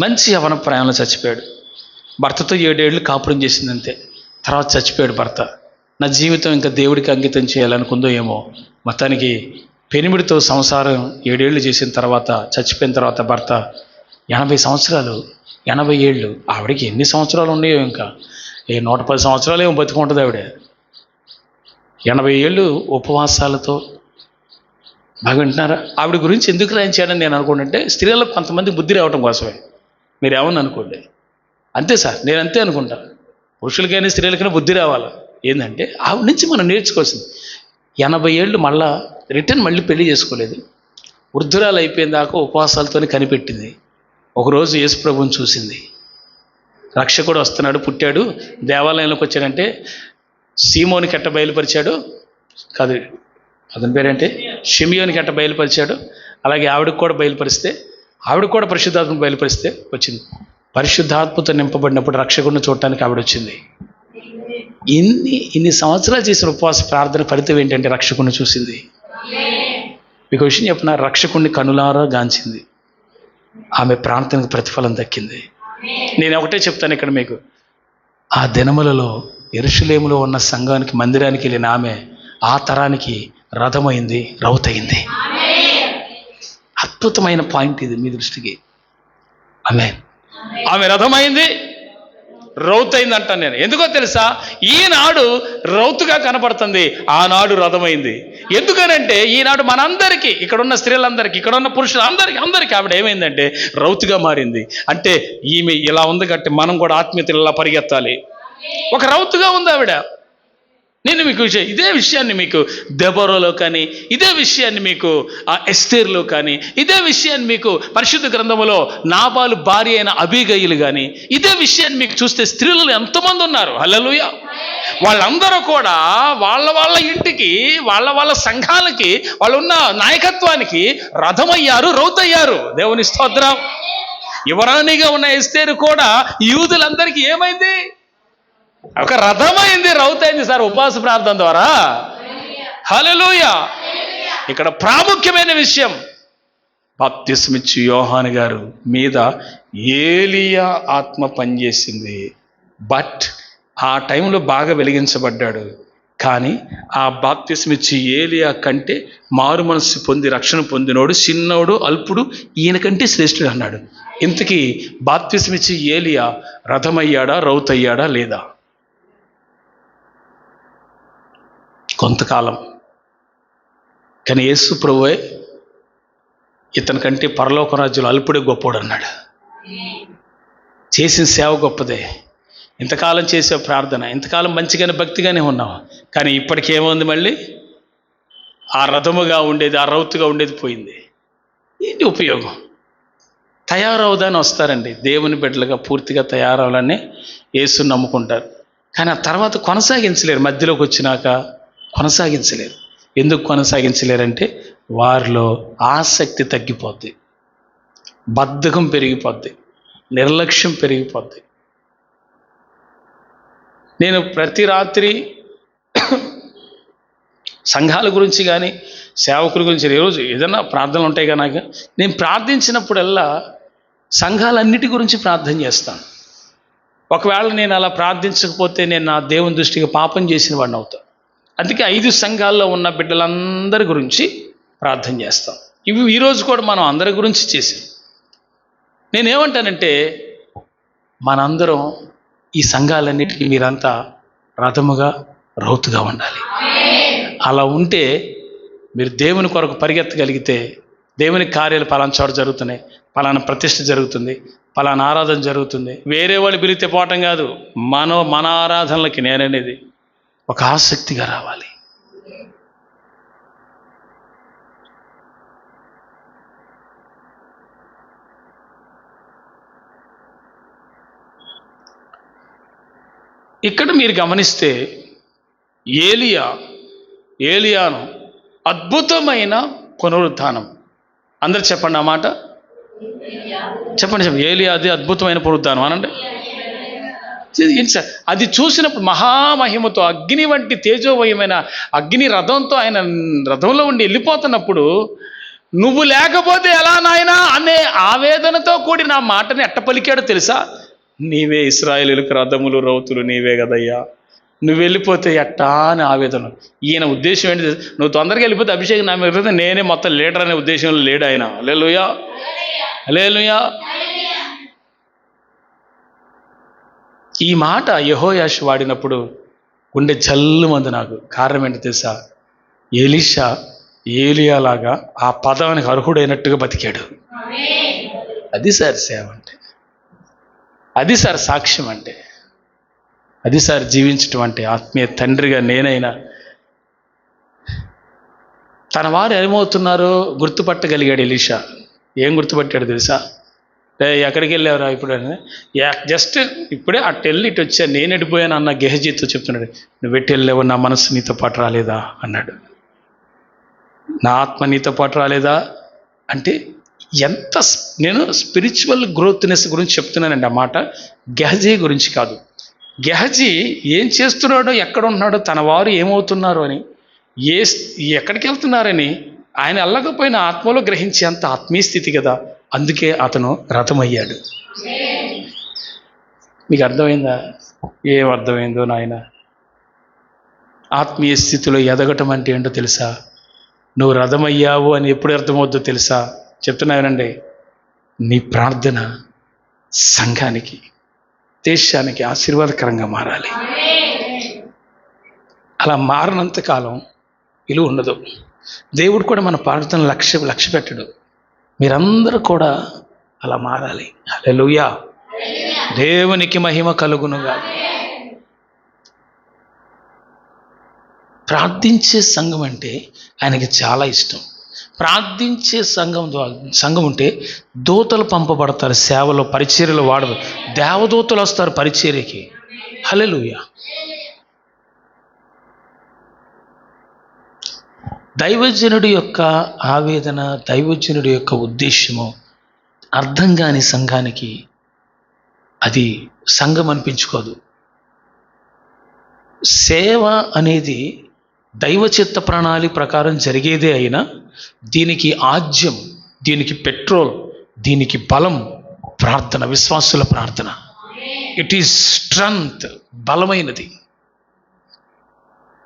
మంచి యవ్వన ప్రయాణంలో చచ్చిపోయాడు. భర్తతో 7 ఏళ్ళు కాపురం చేసిందంతే. తర్వాత చచ్చిపోయాడు భర్త. నా జీవితం ఇంకా దేవుడికి అంకితం చేయాలనుకుందో ఏమో, మొత్తానికి పెనిమిడితో సంసారం 7 ఏళ్ళు చేసిన తర్వాత చచ్చిపోయిన తర్వాత భర్త 80 సంవత్సరాలు, 80 ఏళ్ళు. ఆవిడకి ఎన్ని సంవత్సరాలు ఉన్నాయో, ఇంకా 110 సంవత్సరాలు ఏమో బతుకుంటుంది ఆవిడ. 80 ఏళ్ళు ఉపవాసాలతో బాగా వింటున్నారా? ఆవిడ గురించి ఎందుకు రాయించాడని నేను అనుకుంటుంటే స్త్రీలకు కొంతమంది బుద్ధి రావటం కోసమే. మీరు ఏమని అనుకోండి, అంతే సార్, నేను అంతే అనుకుంటా. పురుషులకైనా స్త్రీలకైనా బుద్ధి రావాలి. ఏంటంటే ఆవిడ నుంచి మనం నేర్చుకోవాల్సింది. 80 ఏళ్ళు మళ్ళీ పెళ్లి చేసుకోలేదు. వృద్ధురాలు అయిపోయిన దాకా ఉపవాసాలతోనే కనిపెట్టింది. ఒకరోజు యేసుప్రభుని చూసింది. రక్షకుడు వస్తున్నాడు, పుట్టాడు, దేవాలయంలోకి వచ్చాడంటే సీమోనికి ఎట్ట బయలుపరిచాడు, కాదు అతని పేరేంటే షిమియోనికి ఎట్ట బయలుపరిచాడు, అలాగే ఆవిడకు కూడా బయలుపరిస్తే, ఆవిడకు కూడా పరిశుద్ధాత్మను బయలుపరిస్తే వచ్చింది. పరిశుద్ధాత్మతో నింపబడినప్పుడు రక్షకుడిని చూడటానికి ఆవిడ వచ్చింది. ఇన్ని సంవత్సరాలు చేసిన ఉపవాస ప్రార్థన ఫలితం ఏంటంటే రక్షకుడిని చూసింది. మీకు విషయం చెప్పిన, రక్షకుడిని కనులారా గాంచింది. ఆమె ప్రార్థనకు ప్రతిఫలం దక్కింది. నేను ఒకటే చెప్తాను ఇక్కడ మీకు, ఆ దినములలో యెరూషలేములో ఉన్న సంఘానికి, మందిరానికి వెళ్ళిన ఆమె ఆ తరానికి రథమైంది, రౌతయింది. అద్భుతమైన పాయింట్ ఇది మీ దృష్టికి. ఆమె రథమైంది, రౌతయింది అంటాను నేను. ఎందుకో తెలుసా? ఈనాడు రౌతుగా కనపడుతుంది, ఆనాడు రథమైంది. ఎందుకనంటే ఈనాడు మనందరికీ, ఇక్కడున్న స్త్రీలందరికీ, ఇక్కడున్న పురుషులందరికీ ఆవిడ ఏమైందంటే రౌతుగా మారింది. అంటే ఈమె ఇలా ఉంది కాబట్టి మనం కూడా ఆత్మీయతలు ఇలా పరిగెత్తాలి. ఒక రౌతుగా ఉంది ఆవిడ. నేను మీకు ఇదే విషయాన్ని మీకు దెబోరాలో కానీ, ఇదే విషయాన్ని మీకు ఎస్తేరులో కానీ, ఇదే విషయాన్ని మీకు పరిశుద్ధ గ్రంథములో నాబాలు భార్య అయిన అబీగయిలు కానీ, ఇదే విషయాన్ని మీకు చూస్తే స్త్రీలు ఎంతమంది ఉన్నారు. హల్లెలూయా. వాళ్ళందరూ కూడా వాళ్ళ ఇంటికి, వాళ్ళ సంఘాలకి, వాళ్ళున్న నాయకత్వానికి రథమయ్యారు, రౌతయ్యారు. దేవుని స్తోత్రం. యువరాణిగా ఉన్న ఎస్తేరు కూడా యూదులందరికీ ఏమైంది? ఒక రథమైంది, రౌతైంది సార్, ఉపవాస ప్రార్థన ద్వారా. హల్లెలూయా. ఇక్కడ ప్రాముఖ్యమైన విషయం, బాప్తిస్మిచ్చి యోహాను గారు మీద ఏలియా ఆత్మ పనిచేసింది. బట్ ఆ టైంలో బాగా వెలిగించబడ్డాడు. కానీ ఆ బాప్తిస్మిచ్చి ఏలియా కంటే మారు మనస్సు పొంది రక్షణ పొందినోడు, చిన్నోడు, అల్పుడు, ఈయనకంటే శ్రేష్ఠుడు అన్నాడు. ఇంతకీ బాప్తిస్మిచ్చి ఏలియా రథమయ్యాడా, రౌతయ్యాడా లేదా? కొంతకాలం. కానీ యేసు ప్రభువే ఇతని కంటే పరలోక రాజ్యంలో అల్పుడే గొప్పోడు అన్నాడు. చేసిన సేవ గొప్పదే. ఇంతకాలం చేసే ప్రార్థన, ఇంతకాలం మంచిగానే భక్తిగానే ఉన్నాం. కానీ ఇప్పటికేముంది? మళ్ళీ ఆ రథముగా ఉండేది, ఆ రౌతుగా ఉండేది పోయింది. ఏంటి ఉపయోగం? తయారవుదాని వస్తారండి, దేవుని బిడ్డలుగా పూర్తిగా తయారవ్వాలని యేసుని నమ్ముకుంటారు. కానీ ఆ తర్వాత కొనసాగించలేరు. మధ్యలోకి వచ్చినాక కొనసాగించలేరు. ఎందుకు కొనసాగించలేరంటే వారిలో ఆసక్తి తగ్గిపోద్ది, బద్ధకం పెరిగిపోద్ది, నిర్లక్ష్యం పెరిగిపోద్ది. నేను ప్రతి రాత్రి సంఘాల గురించి కానీ, సేవకుల గురించి, ఈరోజు ఏదైనా ప్రార్థనలు ఉంటాయి కనుక నేను ప్రార్థించినప్పుడల్లా సంఘాలన్నిటి గురించి ప్రార్థన చేస్తాను. ఒకవేళ నేను అలా ప్రార్థించకపోతే నేను నా దేవుని దృష్టికి పాపం చేసిన వాడిని అవుతాను. అందుకే 5 సంఘాల్లో ఉన్న బిడ్డలందరి గురించి ప్రార్థన చేస్తాం. ఇవి ఈరోజు కూడా మనం అందరి గురించి చేసాం. నేనేమంటానంటే మనందరం ఈ సంఘాలన్నిటికీ మీరంతా రథముగా, రౌతుగా ఉండాలి. అలా ఉంటే మీరు దేవుని కొరకు పరిగెత్తగలిగితే, దేవుని కార్యాలు పలానా చోట జరుగుతున్నాయి, పలానా ప్రతిష్ఠ జరుగుతుంది, పలానా ఆరాధన జరుగుతుంది, వేరే వాళ్ళు పిలిస్తే పోవటం కాదు, మన ఆరాధనలకి నేననేది ఒక ఆసక్తిగా రావాలి. ఇక్కడ మీరు గమనిస్తే ఏలియాను అద్భుతమైన పునరుత్థానం. అందరు చెప్పండి ఆ మాట, చెప్పండి. ఏలియాది అద్భుతమైన పునరుత్థానం అనండి. అది చూసినప్పుడు మహామహిమతో అగ్ని వంటి తేజోమయమైన అగ్ని రథంతో ఆయన రథంలో ఉండి వెళ్ళిపోతున్నప్పుడు, నువ్వు లేకపోతే ఎలా నాయనా అనే ఆవేదనతో కూడిన ఆ మాటని ఎట్ట పలికాడో తెలుసా? నీవే ఇశ్రాయేలీయులకు రథములు, రౌతులు నీవే కదయ్యా, నువ్వు వెళ్ళిపోతే ఎట్టా అని ఆవేదన. ఈయన ఉద్దేశం ఏంటి? నువ్వు తొందరగా వెళ్ళిపోతే అభిషేకం నా మీద, నేనే మొత్తం లీడర్ అనే ఉద్దేశంలో లేడు ఆయన. హల్లెలూయా, హల్లెలూయా. ఈ మాట యెహోయాషు వాడినప్పుడు గుండె జల్లుమంది నాకు. కారణం ఏంటి తెలుసా? ఎలీషా ఏలియాలాగా ఆ పదవికి అర్హుడైనట్టుగా బతికాడు. అది సార్ సేవ అంటే, అది సార్ సాక్ష్యం అంటే, అది సార్ జీవించటం అంటే. ఆత్మీయ తండ్రిగా నేనైనా తన వారు ఏమవుతున్నారో గుర్తుపట్టగలిగాడు ఎలీషా. ఏం గుర్తుపట్టాడు తెలుసా? ఎక్కడికి వెళ్ళావురా ఇప్పుడు అని. జస్ట్ ఇప్పుడే అటు వెళ్ళి ఇటు వచ్చా, నేను ఎడిపోయాను అన్న గెహజీతో చెప్తున్నాడు. నువ్వు ఎట్టి వెళ్ళావు, నా మనసు నీతో పాటు రాలేదా అన్నాడు. నా ఆత్మ నీతో పాటు రాలేదా అంటే ఎంత నేను స్పిరిచువల్ గ్రోత్నెస్ గురించి చెప్తున్నానండి. ఆ మాట గెహజీ గురించి కాదు. గెహజీ ఏం చేస్తున్నాడో, ఎక్కడ ఉన్నాడో, తన వారు ఏమవుతున్నారో అని, ఎక్కడికి వెళ్తున్నారని ఆయన వెళ్ళకపోయిన ఆత్మలో గ్రహించేంత ఆత్మీయ స్థితి కదా. అందుకే అతను రథమయ్యాడు. మీకు అర్థమైందా? ఏం అర్థమైందో నాయన. ఆత్మీయ స్థితిలో ఎదగటం అంటే ఏంటో తెలుసా? నువ్వు రథమయ్యావు అని ఎప్పుడు అర్థమవుద్దో తెలుసా? చెప్తున్నానండి. నీ ప్రార్థన సంఘానికి, దేశానికి ఆశీర్వాదకరంగా మారాలి. అలా మారినంతకాలం విలువ ఉండదు. దేవుడు కూడా మన ప్రార్థన లక్ష్య పెట్టడు. మీరందరూ కూడా అలా మారాలి. హల్లెలూయా. దేవునికి మహిమ కలుగునుగా. ప్రార్థించే సంఘం అంటే ఆయనకి చాలా ఇష్టం. ప్రార్థించే సంఘం ఉంటే దూతలు పంపబడతారు సేవలో, పరిచర్యలో. వాడదు, దేవదూతలు వస్తారు పరిచర్యకి. హల్లెలూయా. దైవజనుడి యొక్క ఆవేదన, దైవజనుడి యొక్క ఉద్దేశము అర్థం కాని సంఘానికి అది సంఘం అనిపించుకోదు. సేవ అనేది దైవ చిత్త ప్రణాళిక ప్రకారం జరిగేదే అయినా దీనికి ఆజ్యం, దీనికి పెట్రోల్, దీనికి బలం ప్రార్థన, విశ్వాసుల ప్రార్థన. ఇట్ ఈస్ స్ట్రెంగ్త్, బలమైనది,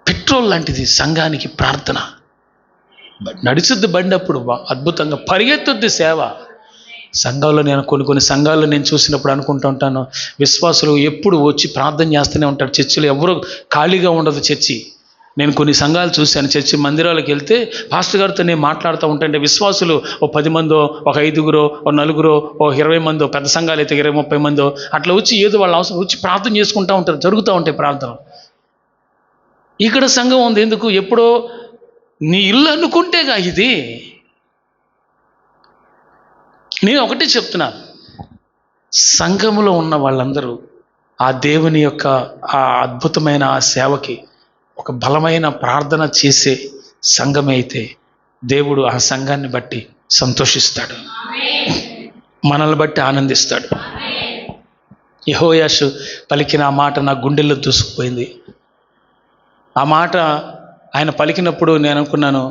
పెట్రోల్ లాంటిది సంఘానికి ప్రార్థన. నడుచుద్ది బండి అప్పుడు అద్భుతంగా, పరిగెత్తుద్ది సేవ. సంఘాల్లో నేను కొన్ని సంఘాల్లో నేను చూసినప్పుడు అనుకుంటూ ఉంటాను, విశ్వాసులు ఎప్పుడు వచ్చి ప్రార్థన చేస్తూనే ఉంటారు. చర్చిలో ఎవరు ఖాళీగా ఉండదు చర్చి. నేను కొన్ని సంఘాలు చూశాను, చర్చి మందిరాలకు వెళ్తే పాస్టర్ గారితో నేను మాట్లాడుతూ ఉంటాంటే విశ్వాసులు ఓ 10 మందో, ఒక 5గురో, ఓ 4గురో, ఓ 20 మందో, పెద్ద సంఘాలు అయితే 20-30 మందో అట్లా వచ్చి ఏదో వాళ్ళ అవసరం వచ్చి ప్రార్థన చేసుకుంటూ ఉంటారు. జరుగుతూ ఉంటాయి ప్రార్థన. ఇక్కడ సంఘం ఉంది ఎందుకు? ఎప్పుడో నీ ఇల్లు అనుకుంటేగా ఇది. నేను ఒకటే చెప్తున్నాను, సంఘములో ఉన్న వాళ్ళందరూ ఆ దేవుని యొక్క ఆ అద్భుతమైన ఆ సేవకి ఒక బలమైన ప్రార్థన చేసే సంఘమే అయితే దేవుడు ఆ సంఘాన్ని బట్టి సంతోషిస్తాడు, మనల్ని బట్టి ఆనందిస్తాడు. యెహోయాషు పలికిన ఆ మాట నా గుండెల్లో దూసుకుపోయింది. ఆ మాట ఆయన పలికినప్పుడు నేను అనుకున్నాను,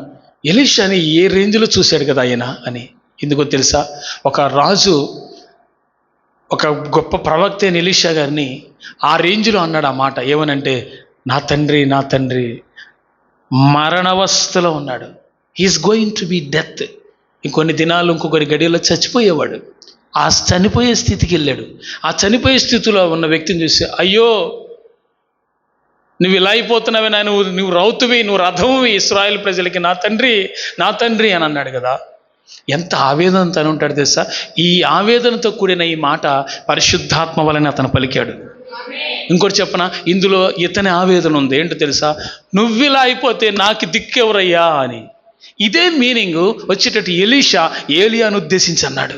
ఎలీషాని ఏ రేంజ్లో చూశాడు కదా ఆయన అని. ఎందుకో తెలుసా? ఒక రాజు, ఒక గొప్ప ప్రవక్త అయిన ఎలీషా గారిని ఆ రేంజ్లో అన్నాడు ఆ మాట. ఏమనంటే, నా తండ్రి, నా తండ్రి మరణావస్థలో ఉన్నాడు. He's going to be death. ఇంకొన్ని దినాలు, ఇంకొన్ని గడియల్లో చచ్చిపోయేవాడు. ఆ చనిపోయే స్థితికి వెళ్ళాడు. ఆ చనిపోయే స్థితిలో ఉన్న వ్యక్తిని చూసి, అయ్యో నువ్వు ఇలా అయిపోతున్నావే, నువ్వు రౌతువి, నువ్వు రథమువి ఇశ్రాయేలు ప్రజలకి, నా తండ్రి, నా తండ్రి అని అన్నాడు కదా. ఎంత ఆవేదనతో అని ఉంటాడు తెలుసా? ఈ ఆవేదనతో కూడిన ఈ మాట పరిశుద్ధాత్మ వలన అతను పలికాడు. ఇంకోటి చెప్పనా, ఇందులో ఇతని ఆవేదన ఉంది. ఏంటో తెలుసా? నువ్విలా అయిపోతే నాకు దిక్కెవరయ్యా అని. ఇదే మీనింగ్ వచ్చేటట్టు ఎలీషా ఏలియాను ఉద్దేశించి అన్నాడు.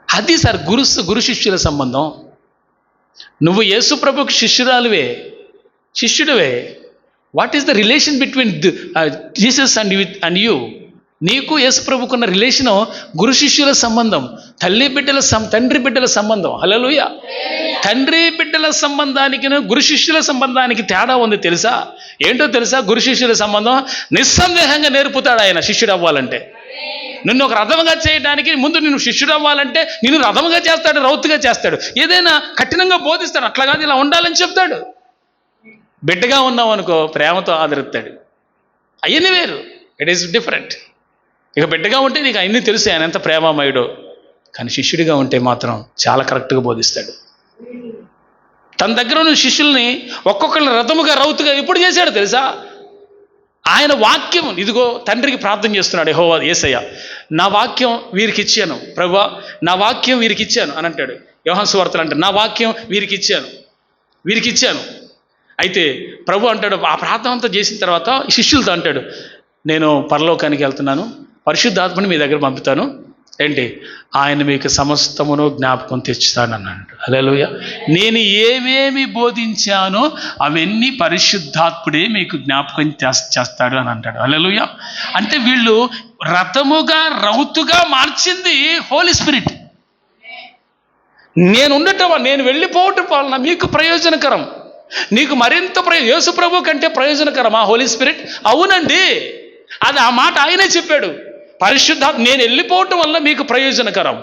అది సార్ గురు శిష్యుల సంబంధం. నువ్వు యేసు ప్రభుకి శిష్యుడివే. What is the relation between Jesus and you? నీకు యేసు ప్రభుకున్న రిలేషను గురు శిష్యుల సంబంధం, తండ్రి బిడ్డల సంబంధం. హల్లెలూయా. తండ్రి బిడ్డల సంబంధానికి గురు శిష్యుల సంబంధానికి తేడా ఉంది తెలుసా? ఏంటో తెలుసా? గురు శిష్యుల సంబంధం నిస్సందేహంగా నేర్పుతాడు ఆయన శిష్యుడు అవ్వాలంటే. నిన్ను ఒక రథముగా చేయడానికి ముందు నిన్ను శిష్యుడు అవ్వాలంటే నిన్ను రథముగా చేస్తాడు, రౌతుగా చేస్తాడు. ఏదైనా కఠినంగా బోధిస్తాడు, అట్లా కాదు ఇలా ఉండాలని చెప్తాడు. బిడ్డగా ఉన్నావు అనుకో, ప్రేమతో ఆదరిస్తాడు. అవన్నీ వేరు, ఇట్ ఈస్ డిఫరెంట్. ఇక బిడ్డగా ఉంటే నీకు అన్నీ తెలుసు ఆయన ఎంత ప్రేమమయుడో. కానీ శిష్యుడిగా ఉంటే మాత్రం చాలా కరెక్ట్గా బోధిస్తాడు. తన దగ్గర ఉన్న శిష్యుల్ని ఒక్కొక్కరిని రథముగా, రౌతుగా ఎప్పుడు చేశాడు తెలుసా? ఆయన వాక్యం, ఇదిగో తండ్రికి ప్రార్థన చేస్తున్నాడు యెహోవా యేసయ్య, నా వాక్యం వీరికి ఇచ్చాను ప్రభువా, నా వాక్యం వీరికి ఇచ్చాను అని అంటాడు. యోహాను సువార్తలు అంటాడు, నా వాక్యం వీరికి ఇచ్చాను. అయితే ప్రభు అంటాడు, ఆ ప్రార్థన అంతా చేసిన తర్వాత శిష్యులతో అంటాడు, నేను పరలోకానికి వెళ్తున్నాను, పరిశుద్ధాత్మని మీ దగ్గర పంపుతాను, ఏంటి ఆయన మీకు సమస్తమును జ్ఞాపకం తెచ్చుతానన్నాడు. హల్లెలూయా. నేను ఏమేమి బోధించానో అవన్నీ పరిశుద్ధాత్ముడే మీకు జ్ఞాపకం చేస్తాడు అని అంటాడు. హల్లెలూయా. అంటే వీళ్ళు రథముగా రౌతుగా మార్చింది హోలీ స్పిరిట్. నేను వెళ్ళిపోవటం వలన మీకు ప్రయోజనకరం, నీకు మరింత యేసు ప్రభు కంటే ప్రయోజనకరమా హోలీ స్పిరిట్? అవునండి, అది ఆ మాట ఆయనే చెప్పాడు. పరిశుద్ధాత్మ నేను వెళ్ళిపోవటం వల్ల మీకు ప్రయోజనకరం.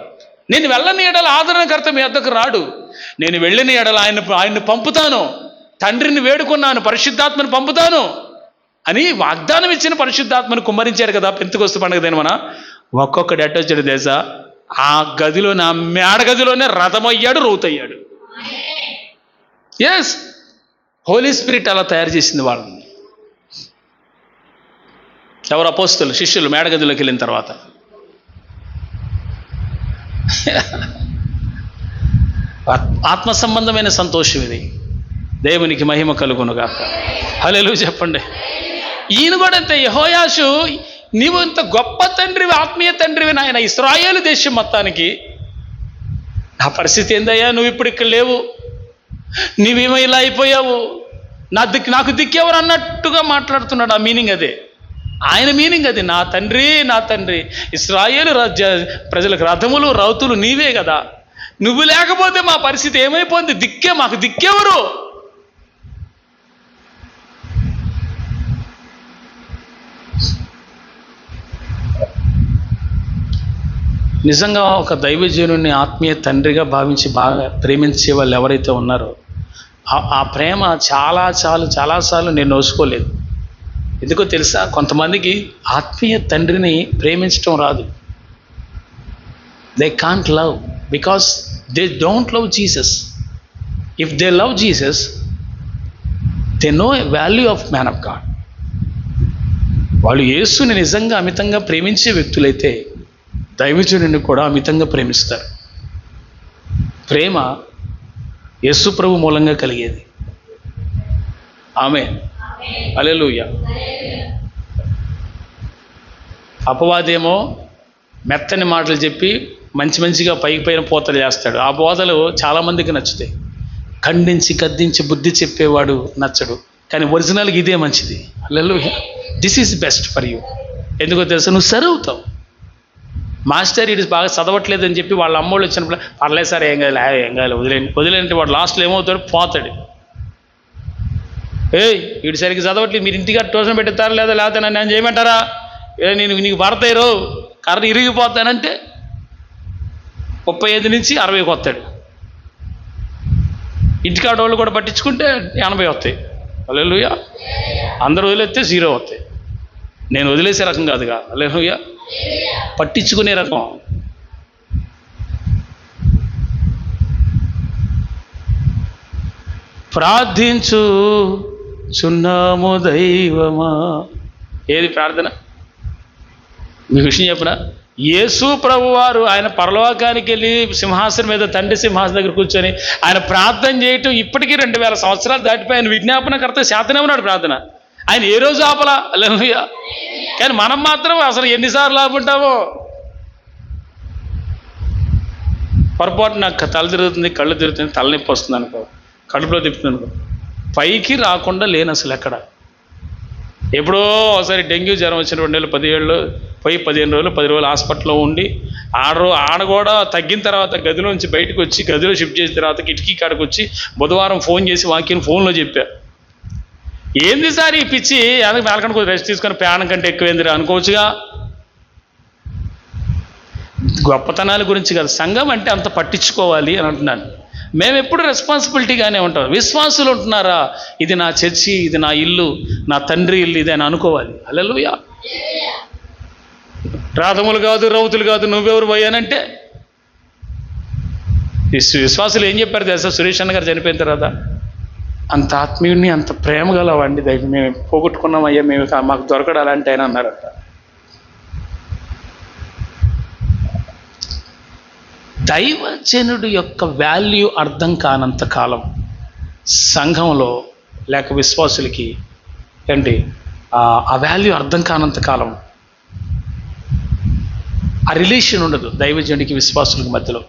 నేను వెళ్ళని ఎడల ఆదరణకర్త మీ వద్దకు రాడు, నేను వెళ్ళిన ఎడల ఆయన్ని పంపుతాను, తండ్రిని వేడుకున్నాను, పరిశుద్ధాత్మను పంపుతాను అని వాగ్దానం ఇచ్చిన పరిశుద్ధాత్మను కుమ్మరించారు కదా పెంతెకొస్తు పండుగ దినమున. ఒక్కొక్కడు ఎట్టొచ్చాడు తెలుసా? ఆ గదిలోనే, ఆ మేడ గదిలోనే రథమయ్యాడు, రౌతయ్యాడు. ఎస్, హోలీ స్పిరిట్ అలా తయారు చేసింది వాళ్ళని. ఎవరు? అపోస్తలు, శిష్యులు మేడగదిలోకి వెళ్ళిన తర్వాత. ఆత్మ సంబంధమైన సంతోషం ఇది. దేవునికి మహిమ కలుగునుగాక. హల్లెలూయా చెప్పండి. ఈయన కూడా అంతే. యెహోయాషు, నీవు ఇంత గొప్ప తండ్రివి, ఆత్మీయ తండ్రివి నాయన ఇశ్రాయేలు దేశం మొత్తానికి, నా పరిస్థితి ఏందయ్యా? నువ్వు ఇప్పుడు ఇక్కడ లేవు, నీవేమో ఇలా అయిపోయావు, నాకు దిక్కెవరు అన్నట్టుగా మాట్లాడుతున్నాడు. ఆ మీనింగ్ అదే, ఆయన మీనింగ్ అది. నా తండ్రి ఇశ్రాయేలు ప్రజలకు రథములు రౌతులు నీవే కదా, నువ్వు లేకపోతే మా పరిస్థితి ఏమైపోయింది? మాకు దిక్కెవరు? నిజంగా ఒక దైవజనుని ఆత్మీయ తండ్రిగా భావించి బాగా ప్రేమించే వాళ్ళు ఎవరైతే ఉన్నారో ఆ ప్రేమ చాలాసార్లు నేను నోసుకోలేదు. ఎందుకో తెలుసా? కొంతమందికి ఆత్మీయ తండ్రిని ప్రేమించడం రాదు. They can't love because they don't love Jesus. If they love Jesus, they know value of man of God. వాళ్ళు యేసుని నిజంగా అమితంగా ప్రేమించే వ్యక్తులైతే దైవజనుని కూడా అమితంగా ప్రేమిస్తారు. ప్రేమ యేసు ప్రభు మూలంగా కలిగేది. ఆమేన్. హల్లెలూయా. అపవాదేమో మెత్తని మాటలు చెప్పి మంచిగా పైన పోతలు చేస్తాడు. ఆ బోధలు చాలామందికి నచ్చుతాయి. ఖండించి గద్దించి బుద్ధి చెప్పేవాడు నచ్చడు, కానీ ఒరిజినల్గా ఇదే మంచిది. హల్లెలూయా. This is best for you. ఎందుకో తెలుసా? నువ్వు సరి అవుతావు. మాస్టర్ ఇది బాగా చదవట్లేదని చెప్పి వాళ్ళ అమ్మోళ్ళు వచ్చినప్పుడు, పర్లేదు సార్, ఏం కాదు వదిలేంటే వాడు లాస్ట్లో ఏమవుతాడు? పోతాడు. వీడు సరిగ్గా చదవట్లేదు, మీరు ఇంటికి ట్యూషన్ పెట్టిస్తారా లేకపోతే నన్ను చేయమంటారా? నీకు పడతాయిరో, కర్ర ఇరిగిపోతానంటే 35 నుంచి 60కి వస్తాడు. ఇంటికాడ వాళ్ళు కూడా పట్టించుకుంటే 80 వస్తాయి. హల్లెలూయా. అందరూ వదిలేస్తే 0 వస్తాయి. నేను వదిలేసే రకం కాదుగా. హల్లెలూయా. పట్టించుకునే రకం. ప్రార్థించు చున్నాము దైవమా. ఏది ప్రార్థన? మీ విషయం చెప్పనా? యేసు ప్రభు వారు ఆయన పరలోకానికి వెళ్ళి సింహాసనం మీద, తండ్రి సింహాసనం దగ్గర కూర్చొని ఆయన ప్రార్థన చేయటం ఇప్పటికీ 2000 సంవత్సరాలు దాటిపోయి ఆయన విజ్ఞాపనకర్త శాతనే ఉన్నాడు ప్రార్థన. ఆయన ఏ రోజు ఆపలా. హల్లెలూయా. కానీ మనం మాత్రం అసలు ఎన్నిసార్లు ఆపుంటామో. పొరపాటు నాకు తల తిరుగుతుంది, కళ్ళు తిరుగుతుంది, తలనొప్పి వస్తుంది అనుకో, కడుపులో తిప్పుతుంది అనుకో, పైకి రాకుండా లేను అసలు ఎక్కడ. ఎప్పుడో ఒకసారి డెంగ్యూ జ్వరం వచ్చిన 2017లో పోయి 15 రోజులు 10 రోజులు హాస్పిటల్లో ఉండి ఆడ కూడా తగ్గిన తర్వాత గదిలోంచి బయటకు వచ్చి గదిలో షిఫ్ట్ చేసిన తర్వాత కిటికీ కాడికి వచ్చి బుధవారం ఫోన్ చేసి వాక్యం ఫోన్లో చెప్పా. ఏంది సార్ ఈ పిచ్చి, అందుకు మేలకంటే కొంచెం రెస్ట్ తీసుకొని ప్రాణం కంటే ఎక్కువైందిరా అనుకోవచ్చుగా. గొప్పతనాల గురించి కాదు, సంఘం అంటే అంత పట్టించుకోవాలి అని అంటున్నాను. మేము ఎప్పుడు రెస్పాన్సిబిలిటీగానే ఉంటాం. విశ్వాసులు ఉంటున్నారా, ఇది నా చర్చి, ఇది నా ఇల్లు, నా తండ్రి ఇల్లు, ఇది అని అనుకోవాలి. హల్లెలూయా. రాధములు కాదు, రౌతులు కాదు, నువ్వెవరు పోయానంటే విశ్వాసులు ఏం చెప్పారు తెలుసా? సురేష్ అన్న గారు చనిపోయిన తర్వాత అంత ఆత్మీయుడిని, అంత ప్రేమ గలవాడిని దైవం మేము పోగొట్టుకున్నాం అయ్యా, మేము మాకు దొరకడు అలాంటి ఆయన అన్నాడట. దైవజనుడు యొక్క వాల్యూ అర్థం కానంత కాలం సంఘంలో లేక విశ్వాసులకి ఏంటి ఆ వాల్యూ అర్థం కానంత కాలం ఆ రిలేషన్ ఉండదు. దైవజనుడికి విశ్వాసులకి మధ్యలో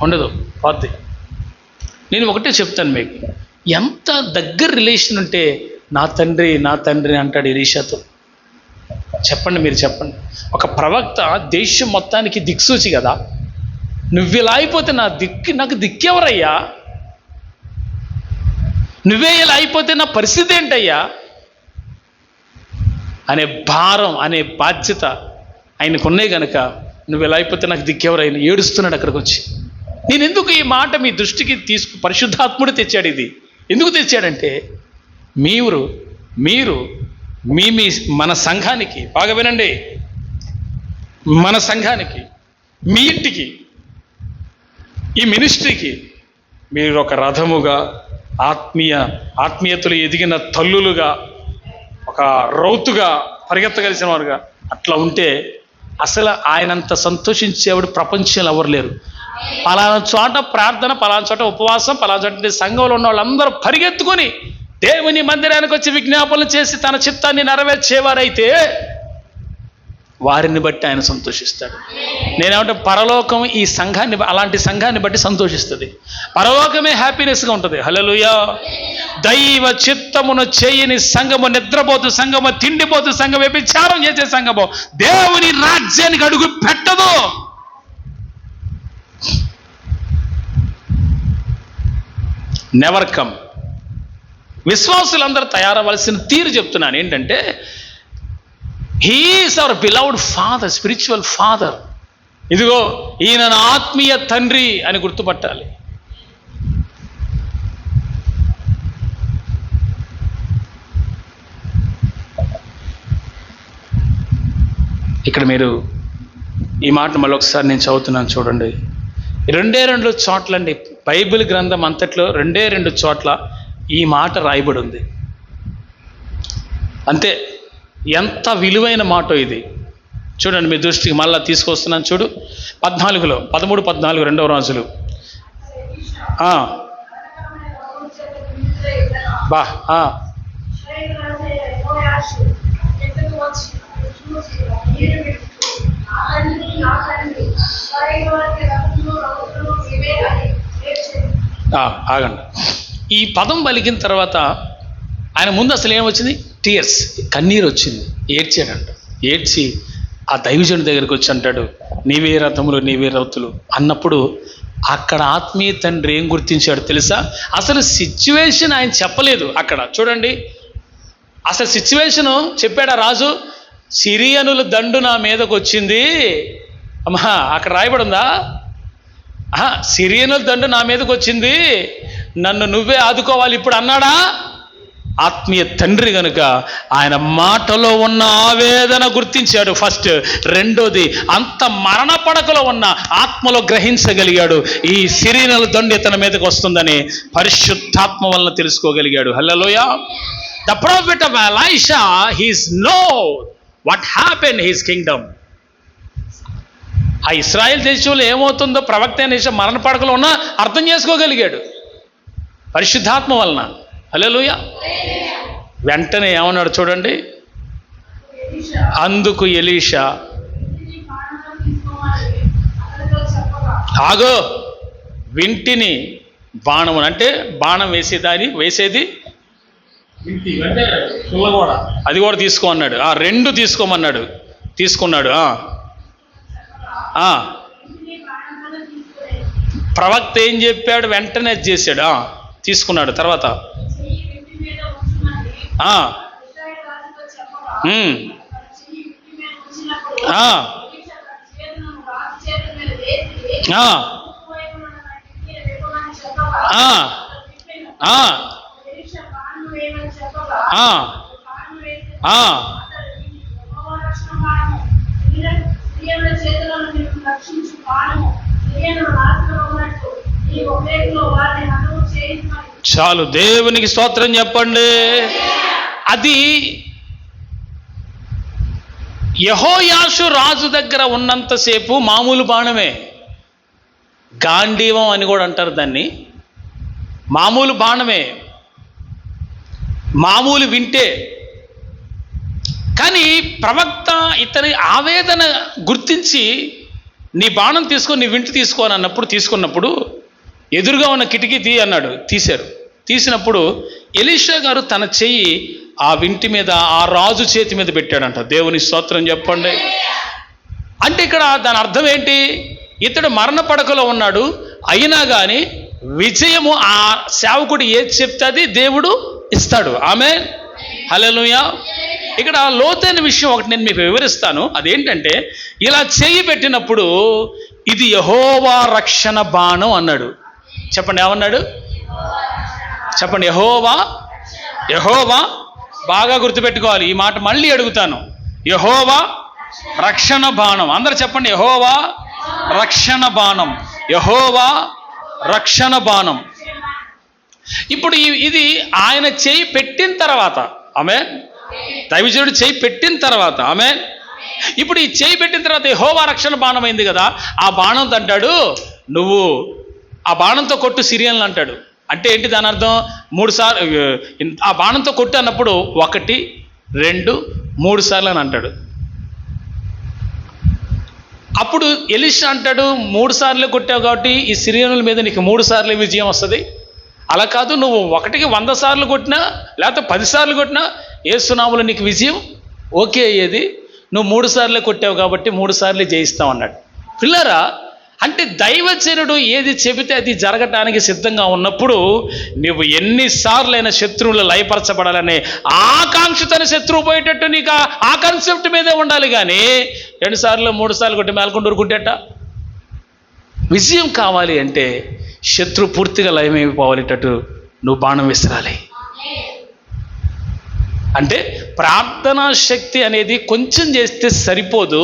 ఉండదు, పోద్ది. నేను ఒకటే చెప్తాను మీకు, ఎంత దగ్గర రిలేషన్ ఉంటే నా తండ్రి నా తండ్రి అంటాడు ఎలీషాతో. చెప్పండి, మీరు చెప్పండి. ఒక ప్రవక్త దేశం మొత్తానికి దిక్సూచి కదా. నువ్వు ఇలా అయిపోతే నాకు దిక్కెవరయ్యా? నువ్వే ఇలా అయిపోతే నా పరిస్థితి ఏంటయ్యా అనే భారం, అనే బాధ్యత ఆయనకున్నాయి కనుక నువ్వు ఇలా అయిపోతే నాకు దిక్కెవరైనా ఏడుస్తున్నాడు అక్కడికి వచ్చి. నేను ఎందుకు ఈ మాట మీ దృష్టికి పరిశుద్ధాత్ముడు తెచ్చాడు. ఇది ఎందుకు తెచ్చాడంటే మీరు మీ మన సంఘానికి, బాగా వినండి, మన సంఘానికి, మీ ఇంటికి, ఈ మినిస్ట్రీకి మీరు ఒక రథముగా, ఆత్మీయతలు ఎదిగిన తల్లులుగా, ఒక రౌతుగా పరిగెత్తగలిసిన వారుగా అట్లా ఉంటే అసలు ఆయనంత సంతోషించేవాడు ప్రపంచంలో ఎవరు లేరు. పలానా చోట ప్రార్థన, పలానా చోట ఉపవాసం, పలానా చోట సంఘంలో ఉన్న వాళ్ళందరూ పరిగెత్తుకొని దేవుని మందిరానికి వచ్చి విజ్ఞాపనలు చేసి తన చిత్తాన్ని నెరవేర్చేవారైతే వారిని బట్టి ఆయన సంతోషిస్తాడు. నేనేమంటే పరలోకం ఈ సంఘాన్ని, అలాంటి సంఘాన్ని బట్టి సంతోషిస్తుంది. పరలోకమే హ్యాపీనెస్గా ఉంటుంది. హల్లెలూయా. దైవ చిత్తమును చేయని సంఘము, నిద్రపోతు సంఘము, తిండిపోతు సంఘం, వ్యభిచారం చేసే సంఘము దేవుని రాజ్యానికి అడుగు పెట్టదు. Never come. విశ్వాసులందరూ తయారవలసిన తీరు చెప్తున్నాను ఏంటంటే, he is our beloved father, spiritual father. ఇదిగో ఈయన నా ఆత్మీయ తండ్రి అని గుర్తుపట్టాలి. ఇక్కడ మీరు ఈ మాట మళ్ళొకసారి నేను చదువుతున్నాను చూడండి. 2 చోట్లండి బైబిల్ గ్రంథం అంతట్లో 2 చోట్ల ఈ మాట రాయబడి ఉంది. అంతే, ఎంత విలువైన మాట ఇది. చూడండి, మీ దృష్టికి మళ్ళీ తీసుకొస్తున్నాను. చూడు 13 2 రాజులు. బా ఆగండి. ఈ పదం పలికిన తర్వాత ఆయన ముందు అసలు ఏమొచ్చింది? టీయర్స్, కన్నీరు వచ్చింది. ఏడ్చాడంట. ఏడ్చి ఆ దైవజనుడి దగ్గరికి వచ్చి అంటాడు, నీవే రథములు, నీవే రౌతులు అన్నప్పుడు అక్కడ ఆత్మీయ తండ్రి ఏం గుర్తించాడు తెలుసా? అసలు సిచ్యువేషన్ ఆయన చెప్పలేదు అక్కడ. చూడండి, అసలు సిచ్యువేషను చెప్పాడా రాజు? సిరియనుల దండు నా మీదకు వచ్చింది. అమ్మా, అక్కడ రాయబడి ఉందా? సిరియనుల దండు నా మీదకు వచ్చింది, నన్ను నువ్వే ఆదుకోవాలి ఇప్పుడు అన్నాడా? ఆత్మీయ తండ్రి కనుక ఆయన మాటలో ఉన్న ఆవేదన గుర్తించాడు ఫస్ట్. రెండోది, అంత మరణ పడకలో ఉన్న ఆత్మలో గ్రహించగలిగాడు ఈ సిరియనుల దండు ఇతని మీదకి వస్తుందని పరిశుద్ధాత్మ వలన తెలుసుకోగలిగాడు. హల్లెలూయా. The prophet of Elisha, he's know what happen his kingdom. ఆ ఇశ్రాయేల్ దేశంలో ఏమవుతుందో ప్రవక్త ఎలీషా మరణ పడకలో ఉన్నా అర్థం చేసుకోగలిగాడు పరిశుద్ధాత్మ వలన. హల్లెలూయా. వెంటనే ఏమన్నాడు చూడండి, అందుకు ఎలీషా, ఆగో, వింటిని బాణము, అంటే బాణం వేసేది అది కూడా తీసుకో అన్నాడు. 2 తీసుకోమన్నాడు. తీసుకున్నాడు. ప్రవక్త ఏం చెప్పాడు? వెంటనే చేశాడు. తీసుకున్నాడు. తర్వాత చాలు, దేవునికి స్తోత్రం చెప్పండి. అది యెహోయాషు రాజు దగ్గర ఉన్నంతసేపు మామూలు బాణమే, గాంధీవం అని కూడా అంటారు దాన్ని. మామూలు బాణమే, మామూలు వింటే. కానీ ప్రవక్త ఇతని ఆవేదన గుర్తించి నీ బాణం తీసుకొని నీ వింటి తీసుకోని అన్నప్పుడు, తీసుకున్నప్పుడు ఎదురుగా ఉన్న కిటికీ తీ అన్నాడు. తీశారు. తీసినప్పుడు ఎలీషా గారు తన చెయ్యి ఆ వింటి మీద, ఆ రాజు చేతి మీద పెట్టాడంట. దేవుని స్తోత్రం చెప్పండి. అంటే ఇక్కడ దాని అర్థం ఏంటి? ఇతడు మరణ పడకలో ఉన్నాడు, అయినా కానీ విజయము ఆ సేవకుడు ఏది చెప్తే అది దేవుడు ఇస్తాడు. ఆమేన్, హల్లెలూయా. ఇక్కడ లోతైన విషయం ఒకటి నేను మీకు వివరిస్తాను. అదేంటంటే, ఇలా చెయ్యి పెట్టినప్పుడు ఇది యెహోవా రక్షణ బాణం అన్నాడు. చెప్పండి, ఏమన్నాడు? చెప్పండి, యెహోవా. బాగా గుర్తుపెట్టుకోవాలి ఈ మాట, మళ్ళీ అడుగుతాను. యెహోవా రక్షణ బాణం. అందరు చెప్పండి, యెహోవా రక్షణ బాణం, యెహోవా రక్షణ బాణం. ఇప్పుడు ఇది ఆయన చేయి పెట్టిన తర్వాత, ఆమేన్, దైవజనుడు చేయి పెట్టిన తర్వాత, ఆమేన్. ఇప్పుడు ఈ చేయి పెట్టిన తర్వాత యెహోవా రక్షణ బాణం అయింది కదా, ఆ బాణంతో అంటాడు, నువ్వు ఆ బాణంతో కొట్టు సిరియన్లు అంటాడు. అంటే ఏంటి దాని అర్థం? 3 సార్లు ఆ బాణంతో కొట్టు అన్నప్పుడు 1, 2, 3 సార్లు అని అంటాడు. అప్పుడు ఎలీషా అంటాడు, 3 సార్లు కొట్టావు కాబట్టి ఈ సిరియనుల మీద నీకు 3 సార్లు విజయం వస్తుంది. అలా కాదు, నువ్వు 1కి 100 సార్లు కొట్టినా లేకపోతే 10 సార్లు కొట్టినా యేసు నామములో నీకు విజయం ఓకే అయ్యేది. నువ్వు 3 సార్లే కొట్టావు కాబట్టి 3 సార్లు జయిస్తావు అన్నాడు. పిల్లరా, అంటే దైవజనుడు ఏది చెబితే అది జరగటానికి సిద్ధంగా ఉన్నప్పుడు నువ్వు ఎన్నిసార్లైనా శత్రువులు లయపరచబడాలనే ఆకాంక్షతోనే శత్రువు పోయేటట్టు నీకు ఆ కాన్సెప్ట్ మీదే ఉండాలి. కానీ 2 సార్లు 3 సార్లు కొట్టి మేల్కొని ఊరుకుంటేట విజయం కావాలి అంటే శత్రువు పూర్తిగా లయమైపోవాలేటట్టు నువ్వు బాణం విసిరాలి. అంటే ప్రార్థనా శక్తి అనేది కొంచెం చేస్తే సరిపోదు,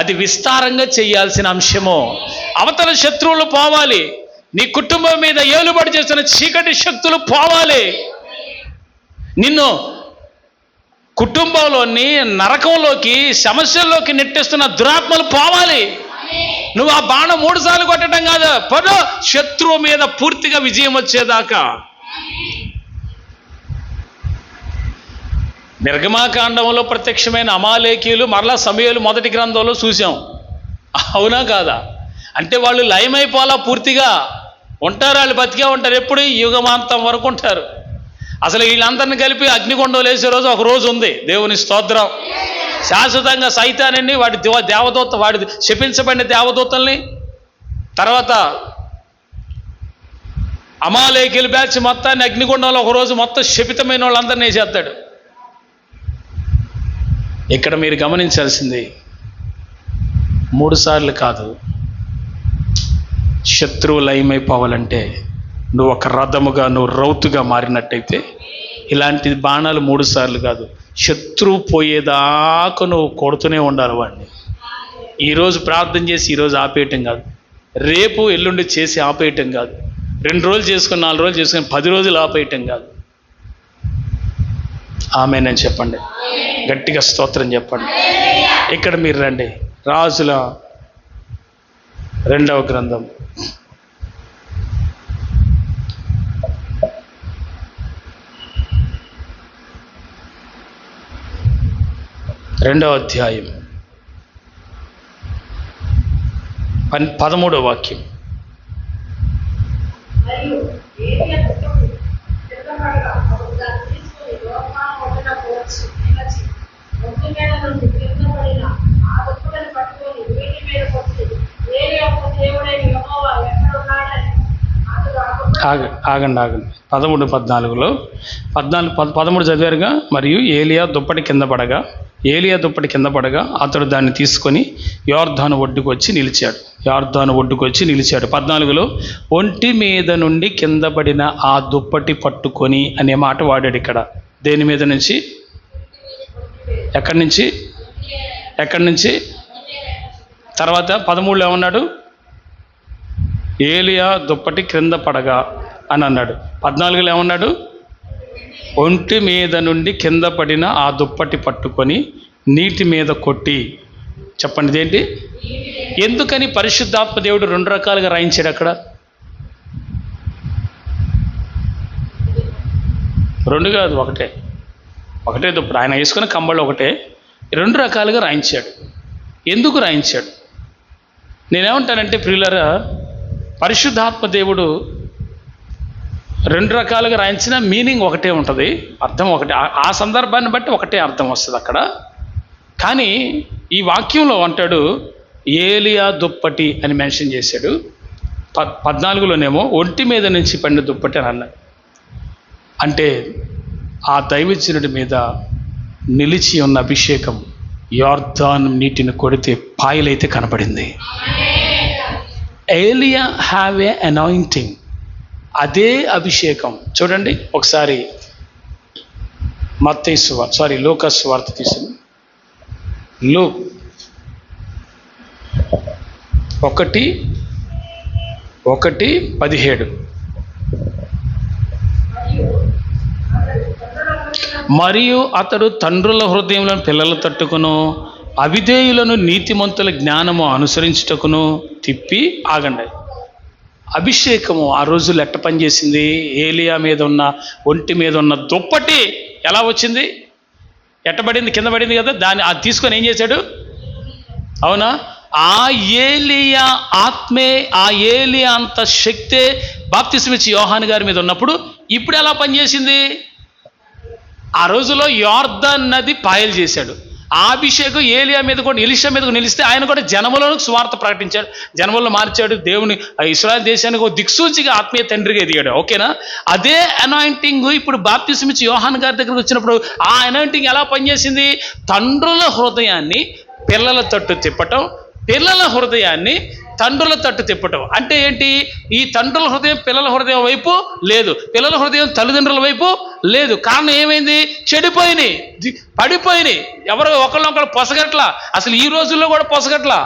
అది విస్తారంగా చేయాల్సిన అంశము. అవతల శత్రువులు పోవాలి, నీ కుటుంబం మీద ఏలుబడి చేస్తున్న చీకటి శక్తులు పోవాలి, నిన్ను కుటుంబంలోని నరకంలోకి సమస్యల్లోకి నెట్టేస్తున్న దురాత్మలు పోవాలి. నువ్వు ఆ బాణం 3 సార్లు కొట్టడం కాదు, శత్రువు మీద పూర్తిగా విజయం వచ్చేదాకా. నిర్గమాకాండంలో ప్రత్యక్షమైన అమాలేకీయులు మరలా సమూయేలు 1 గ్రంథంలో చూసాం. అవునా కాదా? అంటే వాళ్ళు లయమైపోలా, పూర్తిగా ఉంటారు, వాళ్ళు బతికే ఉంటారు, ఎప్పుడు యుగమాంతం వరకు ఉంటారు. అసలు వీళ్ళందరినీ కలిపి అగ్నిగుండం వేసే రోజు ఒక రోజు ఉంది. దేవుని స్తోత్రం. శాశ్వతంగా సైతాన్ని, వాడి దేవదూత, వాడి శపించబడిన దేవదూతల్ని, తర్వాత అమాలేకీయుల బ్యాచ్ మొత్తాన్ని అగ్నిగుండంలో ఒక రోజు మొత్తం శపితమైన వాళ్ళందరినీ వేసేస్తాడు. ఇక్కడ మీరు గమనించాల్సింది 3 సార్లు కాదు, శత్రువు లయమైపోవాలంటే నువ్వు ఒక రథముగా, నువ్వు రౌతుగా మారినట్టయితే ఇలాంటి బాణాలు 3 సార్లు కాదు, శత్రువు పోయేదాకా నువ్వు కొడుతూనే ఉండాలి వాడిని. ఈరోజు ప్రార్థన చేసి ఈరోజు ఆపేయటం కాదు, రేపు ఎల్లుండి చేసి ఆపేయటం కాదు, 2 రోజులు చేసుకుని 4 రోజులు చేసుకుని 10 రోజులు ఆపేయటం కాదు. ఆమేనని చెప్పండి, గట్టిగా స్తోత్రం చెప్పండి. ఇక్కడ మీరు రండి, రాజుల 2వ గ్రంథం 2వ అధ్యాయం 13వ వాక్యం. ఆగండి 13, 14లో 13 చదివారుగా. మరియు ఏలియా దుప్పటి కింద పడగా అతడు దాన్ని తీసుకొని యోర్దాను ఒడ్డుకు వచ్చి నిలిచాడు. 14లో ఒంటి మీద నుండి కింద పడిన ఆ దుప్పటి పట్టుకొని అనే మాట వాడాడు. ఇక్కడ దేని మీద నుంచి? ఎక్కడి నుంచి? తర్వాత 13లో ఏమన్నాడు? ఏలియా దుప్పటి క్రింద పడగా అని అన్నాడు. 14లో ఏమన్నాడు? ఒంటి మీద నుండి కింద పడిన ఆ దుప్పటి పట్టుకొని నీటి మీద కొట్టి. చెప్పండి ఇదేంటి? ఎందుకని పరిశుద్ధాత్మ దేవుడు 2 రకాలుగా రాయించాడు అక్కడ? 2 కాదు, ఒకటే దుప్పటి. ఆయన వేసుకున్న కంబళ్ళు ఒకటే, 2 రకాలుగా రాయించాడు. ఎందుకు రాయించాడు? నేనేమంటానంటే ప్రియులారా, పరిశుద్ధాత్మ దేవుడు 2 రకాలుగా రాయించిన మీనింగ్ ఒకటే ఉంటుంది, అర్థం ఒకటే. ఆ సందర్భాన్ని బట్టి ఒకటే అర్థం వస్తుంది అక్కడ. కానీ ఈ వాక్యంలో అంటాడు ఏలియా దుప్పటి అని మెన్షన్ చేశాడు. 14లోనేమో ఒంటి మీద నుంచి పడిన దుప్పటి అని అన్నాడు. అంటే ఆ దైవజనుడి మీద నిలిచి ఉన్న అభిషేకం యొర్దాను నీటిని కొడితే పాయలైతే కనపడింది. ఏలియా హ్యావ్ ఏ అనాయింటింగ్, అదే అభిషేకం. చూడండి ఒకసారి లూకా సువార్త తీసుకుని, లూక్ 1:17. మరియు అతడు తండ్రుల హృదయములను పిల్లలు తట్టుకును, అవిధేయులను నీతిమంతుల జ్ఞానము అనుసరించుటకును తిప్పి. ఆగండి. అభిషేకము ఆ రోజులు ఎట్ట పనిచేసింది? ఏలియా మీద ఉన్న ఒంటి మీద ఉన్న దుప్పటి ఎలా వచ్చింది? ఎట్టబడింది? కింద పడింది కదా. అది తీసుకొని ఏం చేశాడు? అవునా? ఆ ఏలియా ఆత్మే, ఆ ఏలియా అంత శక్తే బాప్తిస్మిచ్చి యోహాను గారి మీద ఉన్నప్పుడు ఇప్పుడు ఎలా పనిచేసింది? ఆ రోజులో యోర్దాన్ నది పాయలు చేశాడు. ఆ అభిషేకం ఏలియా మీద కూడా, ఎలీషా మీద కూడా నిలిస్తే ఆయన కూడా జనములను సువార్త ప్రకటించాడు, జనములను మార్చాడు. దేవుని ఇశ్రాయేలు దేశానికి ఒక దిక్సూచిగా ఆత్మీయ తండ్రిగా ఎదిగాడు. ఓకేనా? అదే అనాయింటింగ్ ఇప్పుడు బాప్తిస్మిచ్చి యోహాను గారి దగ్గరకు వచ్చినప్పుడు ఆ అనాయింటింగ్ ఎలా పనిచేసింది? తండ్రుల హృదయాన్ని పిల్లల తట్టు తిప్పటం, పిల్లల హృదయాన్ని తండ్రుల తట్టు తిప్పటం. అంటే ఏంటి? ఈ తండ్రుల హృదయం పిల్లల హృదయం వైపు లేదు, పిల్లల హృదయం తల్లిదండ్రుల వైపు లేదు. కారణం ఏమైంది? చెడిపోయినాయి, పడిపోయినాయి. ఎవరు ఒకళ్ళొకళ్ళు పొసగట్లా. అసలు ఈ రోజుల్లో కూడా పొసగట్లా.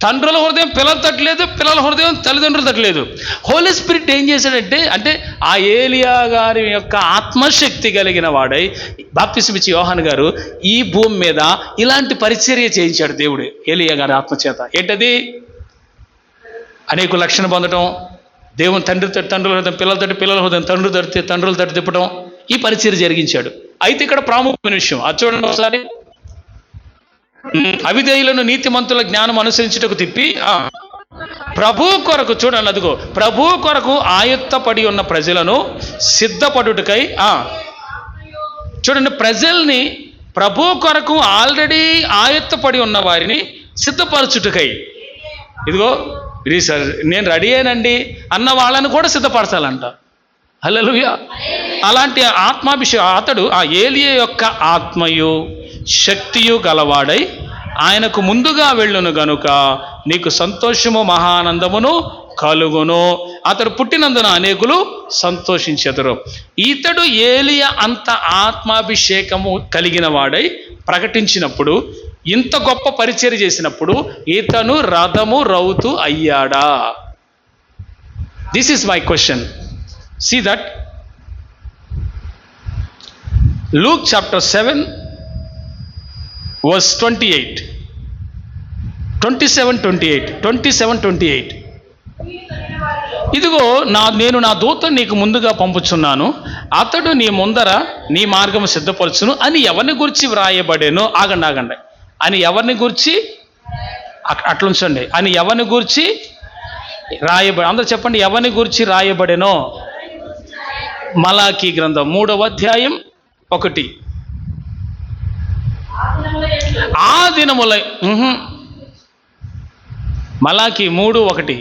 తండ్రుల హృదయం పిల్లలు తట్టలేదు, పిల్లల హృదయం తల్లిదండ్రులు తట్టలేదు. హోలీ స్పిరిట్ ఏం చేశాడంటే, అంటే ఆ ఏలియా గారి యొక్క ఆత్మశక్తి కలిగిన వాడై బాప్తిస్మిచ్చి యోహాను గారు ఈ భూమి మీద ఇలాంటి పరిచర్య చేయించాడు దేవుడు ఏలియా గారి ఆత్మచేత. ఏంటది? అనేక లక్షణ పొందడం, దేవుని తండ్రుల హృదయం పిల్లల తట్టు, పిల్లల హృదయం తండ్రుల తట్టు తిప్పడం, ఈ పరిచర్య జరిగించాడు. అయితే ఇక్కడ ప్రాముఖ్యమైన విషయం అది చూడండి ఒకసారి. అవిధేయులను నీతిమంతుల జ్ఞానం అనుసరించుటకు తిప్పి ప్రభు కొరకు, చూడండి అదిగో, ప్రభు కొరకు ఆయత్తపడి ఉన్న ప్రజలను సిద్ధపడుటకై. చూడండి, ప్రజల్ని ప్రభు కొరకు ఆల్రెడీ ఆయత్తపడి ఉన్న వారిని సిద్ధపరచుటకై. ఇదిగో నేను రెడీ అయినండి అన్న వాళ్ళని కూడా సిద్ధపరచాలంట. హల్లెలూయా. అలాంటి ఆత్మాభిషేకం అతడు ఆ ఏలియా యొక్క ఆత్మయు శక్తియు గలవాడై ఆయనకు ముందుగా వెళ్ళును గనుక నీకు సంతోషము మహానందమును కలుగును. అతడు పుట్టినందున అనేకులు సంతోషించెదరు. ఇతడు ఏలియా అంత ఆత్మాభిషేకము కలిగిన వాడై ప్రకటించినప్పుడు, ఇంత గొప్ప పరిచర్య చేసినప్పుడు ఇతను రథము రౌతు అయ్యాడా? This is my question. See that Luke chapter 7 verse 28, 27-28. ఇదిగో నేను నా దూతను నీకు ముందుగా పంపుచున్నాను, అతడు నీ ముందర నీ మార్గము సిద్ధపరచును అని ఎవరిని గురించి వ్రాయబడేనో. ఆగండి. అని ఎవరిని గురించి? అట్లుంచండి. అని ఎవరిని గురించి రాయబడి, అందరూ చెప్పండి, ఎవరిని గురించి రాయబడేనో. మలాకీ గ్రంథం 3వ అధ్యాయం 1. ఆ దినముల మలాకీ 3:1.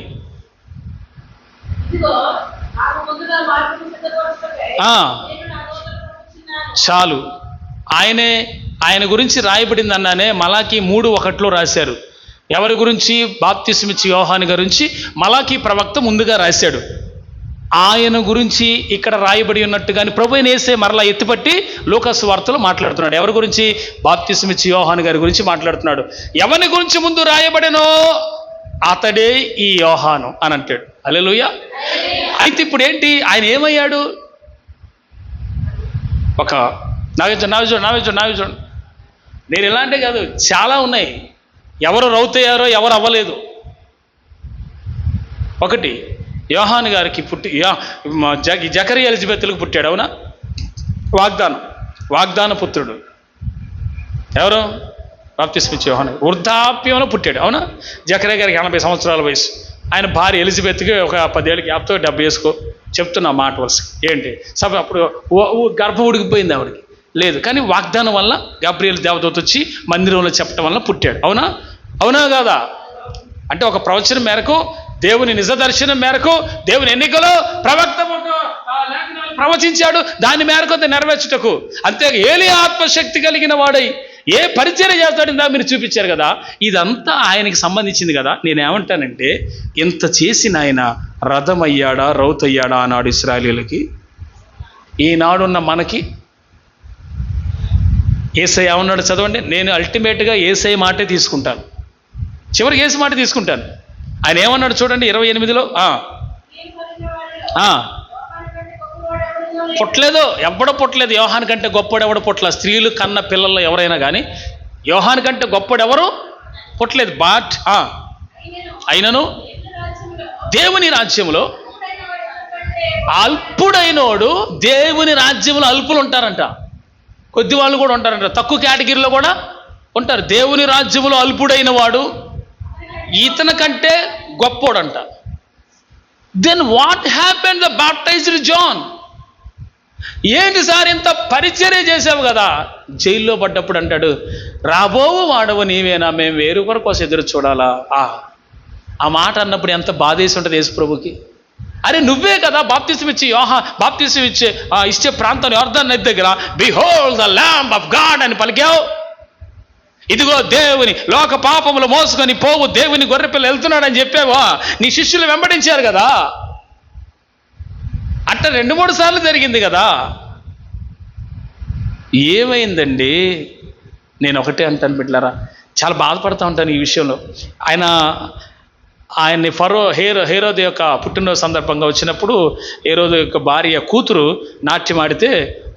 చాలు, ఆయన గురించి రాయబడింది అన్నానే. మలాకీ 3:1 రాశారు. ఎవరి గురించి? బాప్తిస్మిచ్చి యోహాను గురించి మలాకీ ప్రవక్త ముందుగా రాశాడు. ఆయన గురించి ఇక్కడ రాయబడి ఉన్నట్టుగాని ప్రభువైన యేసే మరలా ఎత్తిపట్టి లూకా సువార్తలో మాట్లాడుతున్నాడు. ఎవరి గురించి? బాప్తిస్మిచ్చి యోహాను గారి గురించి మాట్లాడుతున్నాడు. ఎవరి గురించి ముందు రాయబడెనో అతడే ఈ యోహాను అని అంటాడు. హల్లెలూయా. అయితే ఇప్పుడు ఏంటి, ఆయన ఏమయ్యాడు? ఒక నావి చూడండి. నేను ఇలాంటి కాదు, చాలా ఉన్నాయి. ఎవరు రౌతయ్యారో ఎవరు అవ్వలేదు. ఒకటి, యోహాను గారికి జకరియా ఎలిజబెత్లకు పుట్టాడు, అవునా? వాగ్దాన పుత్రుడు ఎవరు? బాప్తిస్మా ఇచ్చే యోహాను వృద్ధాప్యంలో పుట్టాడు, అవునా? జకరియా గారికి 80 సంవత్సరాల వయసు. ఆయన భార్య ఎలిజబెత్కి ఒక 10 ఏళ్ళకి 70 వేసుకో చెప్తున్నా మాట వలస. ఏంటి అప్పుడు గర్భం ఉడికిపోయింది ఆవిడకి, లేదు. కానీ వాగ్దానం వల్ల గబ్రియల్ దేవదూత వచ్చి మందిరంలో చెప్పడం వల్ల పుట్టాడు, అవునా కాదా? అంటే ఒక ప్రవచనం మేరకు, దేవుని నిజ దర్శనం మేరకు, దేవుని ఎన్నికలో ప్రవక్త లేఖనాలు ప్రవచించాడు. దాని మేరకు అంత నెరవేర్చుటకు. అంతే ఏలి ఆత్మశక్తి కలిగిన వాడై ఏ పరిచర్య చేస్తాడో మీరు చూపించారు కదా, ఇదంతా ఆయనకి సంబంధించింది కదా. నేనేమంటానంటే, ఇంత చేసిన ఆయన రథమయ్యాడా రౌతయ్యాడా ఆనాడు ఇశ్రాయేలీయులకి? ఈనాడున్న మనకి యేసయ్య ఏమన్నాడు చదవండి. నేను అల్టిమేట్గా యేసయ్య మాటే తీసుకుంటాను, చివరికి యేసు మాట తీసుకుంటాను. ఆయన ఏమన్నాడు చూడండి 28లో, పుట్టలేదు, ఎవడో పుట్టలేదు. యోహాను కంటే గొప్పడు ఎవడు పుట్టలే. స్త్రీలు కన్న పిల్లల్లో ఎవరైనా కానీ యోహాను కంటే గొప్పడు ఎవరు పుట్టలేదు. బట్ అయినను దేవుని రాజ్యంలో అల్పుడైనోడు, దేవుని రాజ్యంలో అల్పులు ఉంటారంట, కొద్ది వాళ్ళు కూడా ఉంటారంట, తక్కువ కేటగిరీలో కూడా ఉంటారు. దేవుని రాజ్యంలో అల్పుడైన వాడు ఇతని కంటే గొప్పోడంట. Then what happened the baptized John? ఏంటి సార్ ఇంత పరిచర్య చేసావు కదా, జైల్లో పడ్డప్పుడు అంటాడు, రాబోవు వాడవు నీవేనా, మేము వేరొకరి కోసం ఎదురు చూడాలా? ఆ మాట అన్నప్పుడు ఎంత బాధేసి ఉంటుంది యేసు ప్రభుకి. అరే నువ్వే కదా బాప్తిసం ఇచ్చే ప్రాంతం యోర్దాను నది దగ్గర behold the lamb of God అని పలికావు. ఇదిగో దేవుని లోక పాపములు మోసుకొని పోవు దేవుని గొర్రెపిల్ల వెళ్తున్నాడని చెప్పావా? నీ శిష్యులు వెంబడించారు కదా. అట్ట 2-3 సార్లు జరిగింది కదా. ఏమైందండి? నేను ఒకటే అంటాను బిడ్డలారా, చాలా బాధపడుతూ ఉంటాను ఈ విషయంలో. ఆయన్ని హేరోదు యొక్క పుట్టినరోజు సందర్భంగా వచ్చినప్పుడు హేరోదు యొక్క భార్య కూతురు నాట్యం ఆడితే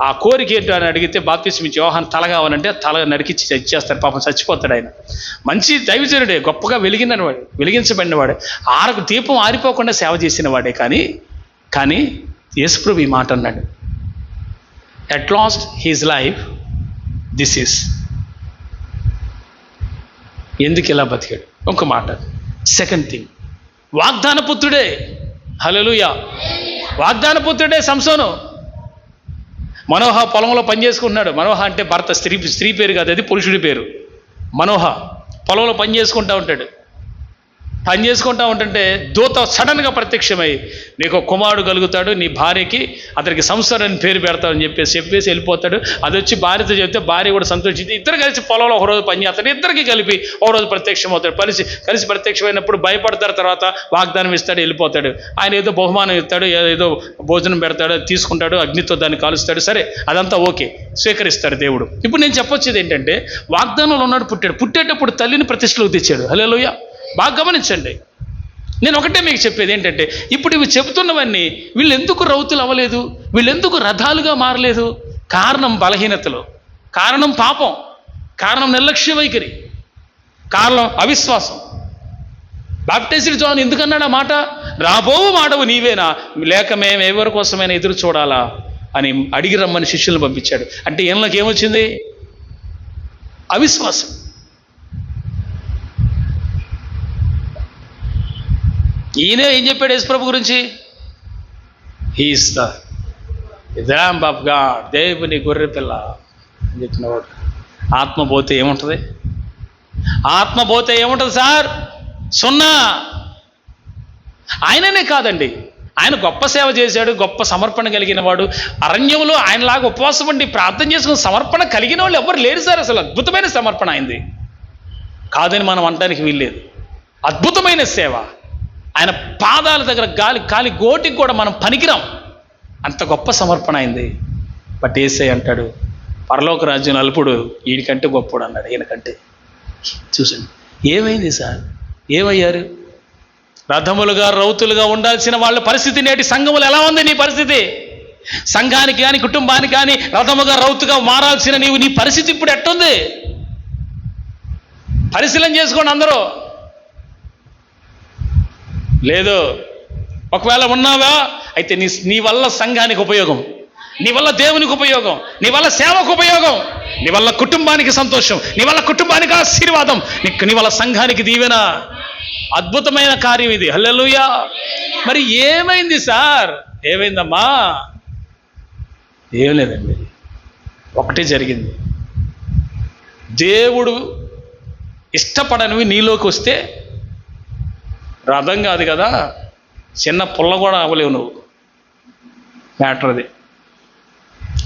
ఆ కోరిక ఏంటో అని అడిగితే బాప్తిసం ఇచ్చి యోహాను తల కావాలంటే తల నరికిచ్చి చచ్చేస్తారు. పాపం చచ్చిపోతాడు ఆయన. మంచి దైవజనుడే, గొప్పగా వెలిగించబడినవాడే, దీపం ఆరిపోకుండా సేవ చేసిన వాడే. కానీ యేసుప్రభు ఈ మాట అన్నాడు, at last his life this is. ఎందుకు ఇలా బతికాడు? ఒక మాట. సెకండ్ థింగ్, వాగ్దాన పుత్రుడే. హల్లెలూయా. వాగ్దాన పుత్రుడే సంసోను. మనోహ పొలంలో పనిచేసుకుంటున్నాడు. మనోహ అంటే భర్త, స్త్రీ పేరు కాదు, అది పురుషుడి పేరు. మనోహ పొలంలో పని చేసుకుంటూ ఉంటుంటే దూత సడన్గా ప్రత్యక్షమై, నీకు కుమారుడు కలుగుతాడు, నీ భార్యకి అతనికి సంసారం అని పేరు పెడతాడని చెప్పేసి వెళ్ళిపోతాడు. అది వచ్చి భార్యతో చెప్తే భార్య కూడా సంతోషించి ఇద్దరు కలిసి పొలంలో ఒకరోజు పని చేస్తాడు. ఇద్దరికి కలిపి ఒకరోజు ప్రత్యక్షమవుతాడు. కలిసి ప్రత్యక్షమైనప్పుడు భయపడతారు. తర్వాత వాగ్దానం ఇస్తాడు, వెళ్ళిపోతాడు. ఆయన ఏదో బహుమానం ఇస్తాడు, ఏదో భోజనం పెడతాడు, తీసుకుంటాడు, అగ్నితో దాన్ని కాలుస్తాడు. సరే, అదంతా ఓకే, స్వీకరిస్తాడు దేవుడు. ఇప్పుడు నేను చెప్పొచ్చేది ఏంటంటే, వాగ్దానంలో ఉన్నాడు, పుట్టేటప్పుడు తల్లిని ప్రతిష్టలోకి తెచ్చాడు. హల్లెలూయా. బాగా గమనించండి. నేను ఒకటే మీకు చెప్పేది ఏంటంటే, ఇప్పుడు ఇవి చెబుతున్నవన్నీ వీళ్ళు ఎందుకు రౌతులు అవ్వలేదు, వీళ్ళు ఎందుకు రథాలుగా మారలేదు? కారణం బలహీనతలు, కారణం పాపం, కారణం నిర్లక్ష్య వైఖరి, కారణం అవిశ్వాసం. బాప్టిస్డ్ జాన్ ఎందుకన్నాడు ఆ మాట? రాబోవు వాడవు నీవేనా, లేక మేము ఎవరి కోసమైనా ఎదురు చూడాలా అని అడిగి రమ్మని శిష్యులను పంపించాడు. అంటే ఈయనలోకి ఏమొచ్చింది? అవిశ్వాసం. ఈయనే ఏం చెప్పాడు యేసుప్రభు గురించి? He's the lamb of God, దేవుని గొర్రె పిల్ల అని చెప్పినవాడు. ఆత్మ పోతే ఏముంటుంది సార్? సున్నా. ఆయననే కాదండి, ఆయన గొప్ప సేవ చేశాడు, గొప్ప సమర్పణ కలిగిన వాడు. అరణ్యంలో ఆయనలాగా ఉపవాసం ఉండి ప్రార్థన చేసుకుని సమర్పణ కలిగిన వాళ్ళు ఎవరు లేరు సార్. అసలు అద్భుతమైన సమర్పణ అయింది కాదని మనం అనడానికి వీల్లేదు. అద్భుతమైన సేవ. ఆయన పాదాల దగ్గర కాలి గోటికి కూడా మనం పనికిరాం, అంత గొప్ప సమర్పణ అయింది. బట్ యేసయ్య అంటాడు, పరలోక రాజ్యం అల్పుడు ఈయనకంటే గొప్పడు అన్నాడు. ఈయనకంటే. చూసండి ఏమైంది సార్, ఏమయ్యారు? రథములుగా రౌతులుగా ఉండాల్సిన వాళ్ళ పరిస్థితి నేటి సంఘములు ఎలా ఉంది? నీ పరిస్థితి సంఘానికి కానీ కుటుంబానికి కానీ రథముగా రౌతుగా మారాల్సిన నీ పరిస్థితి ఇప్పుడు ఎట్టుంది? పరిశీలన చేసుకోండి అందరూ. లేదు, ఒకవేళ ఉన్నావా అయితే నీ వల్ల సంఘానికి ఉపయోగం, నీ వల్ల దేవునికి ఉపయోగం, నీ వల్ల సేవకు ఉపయోగం, నీ వల్ల కుటుంబానికి సంతోషం, నీ వల్ల కుటుంబానికి ఆశీర్వాదం, నీ వల్ల సంఘానికి దీవెన. అద్భుతమైన కార్యం ఇది. హల్లెలూయా. మరి ఏమైంది సార్? ఏమైందమ్మా? ఏం లేదండి, ఒకటే జరిగింది. దేవుడు ఇష్టపడనివి నీలోకి వస్తే రథం కాదు కదా, చిన్న పుల్ల కూడా అవ్వలేవు నువ్వు. మ్యాటర్ అది.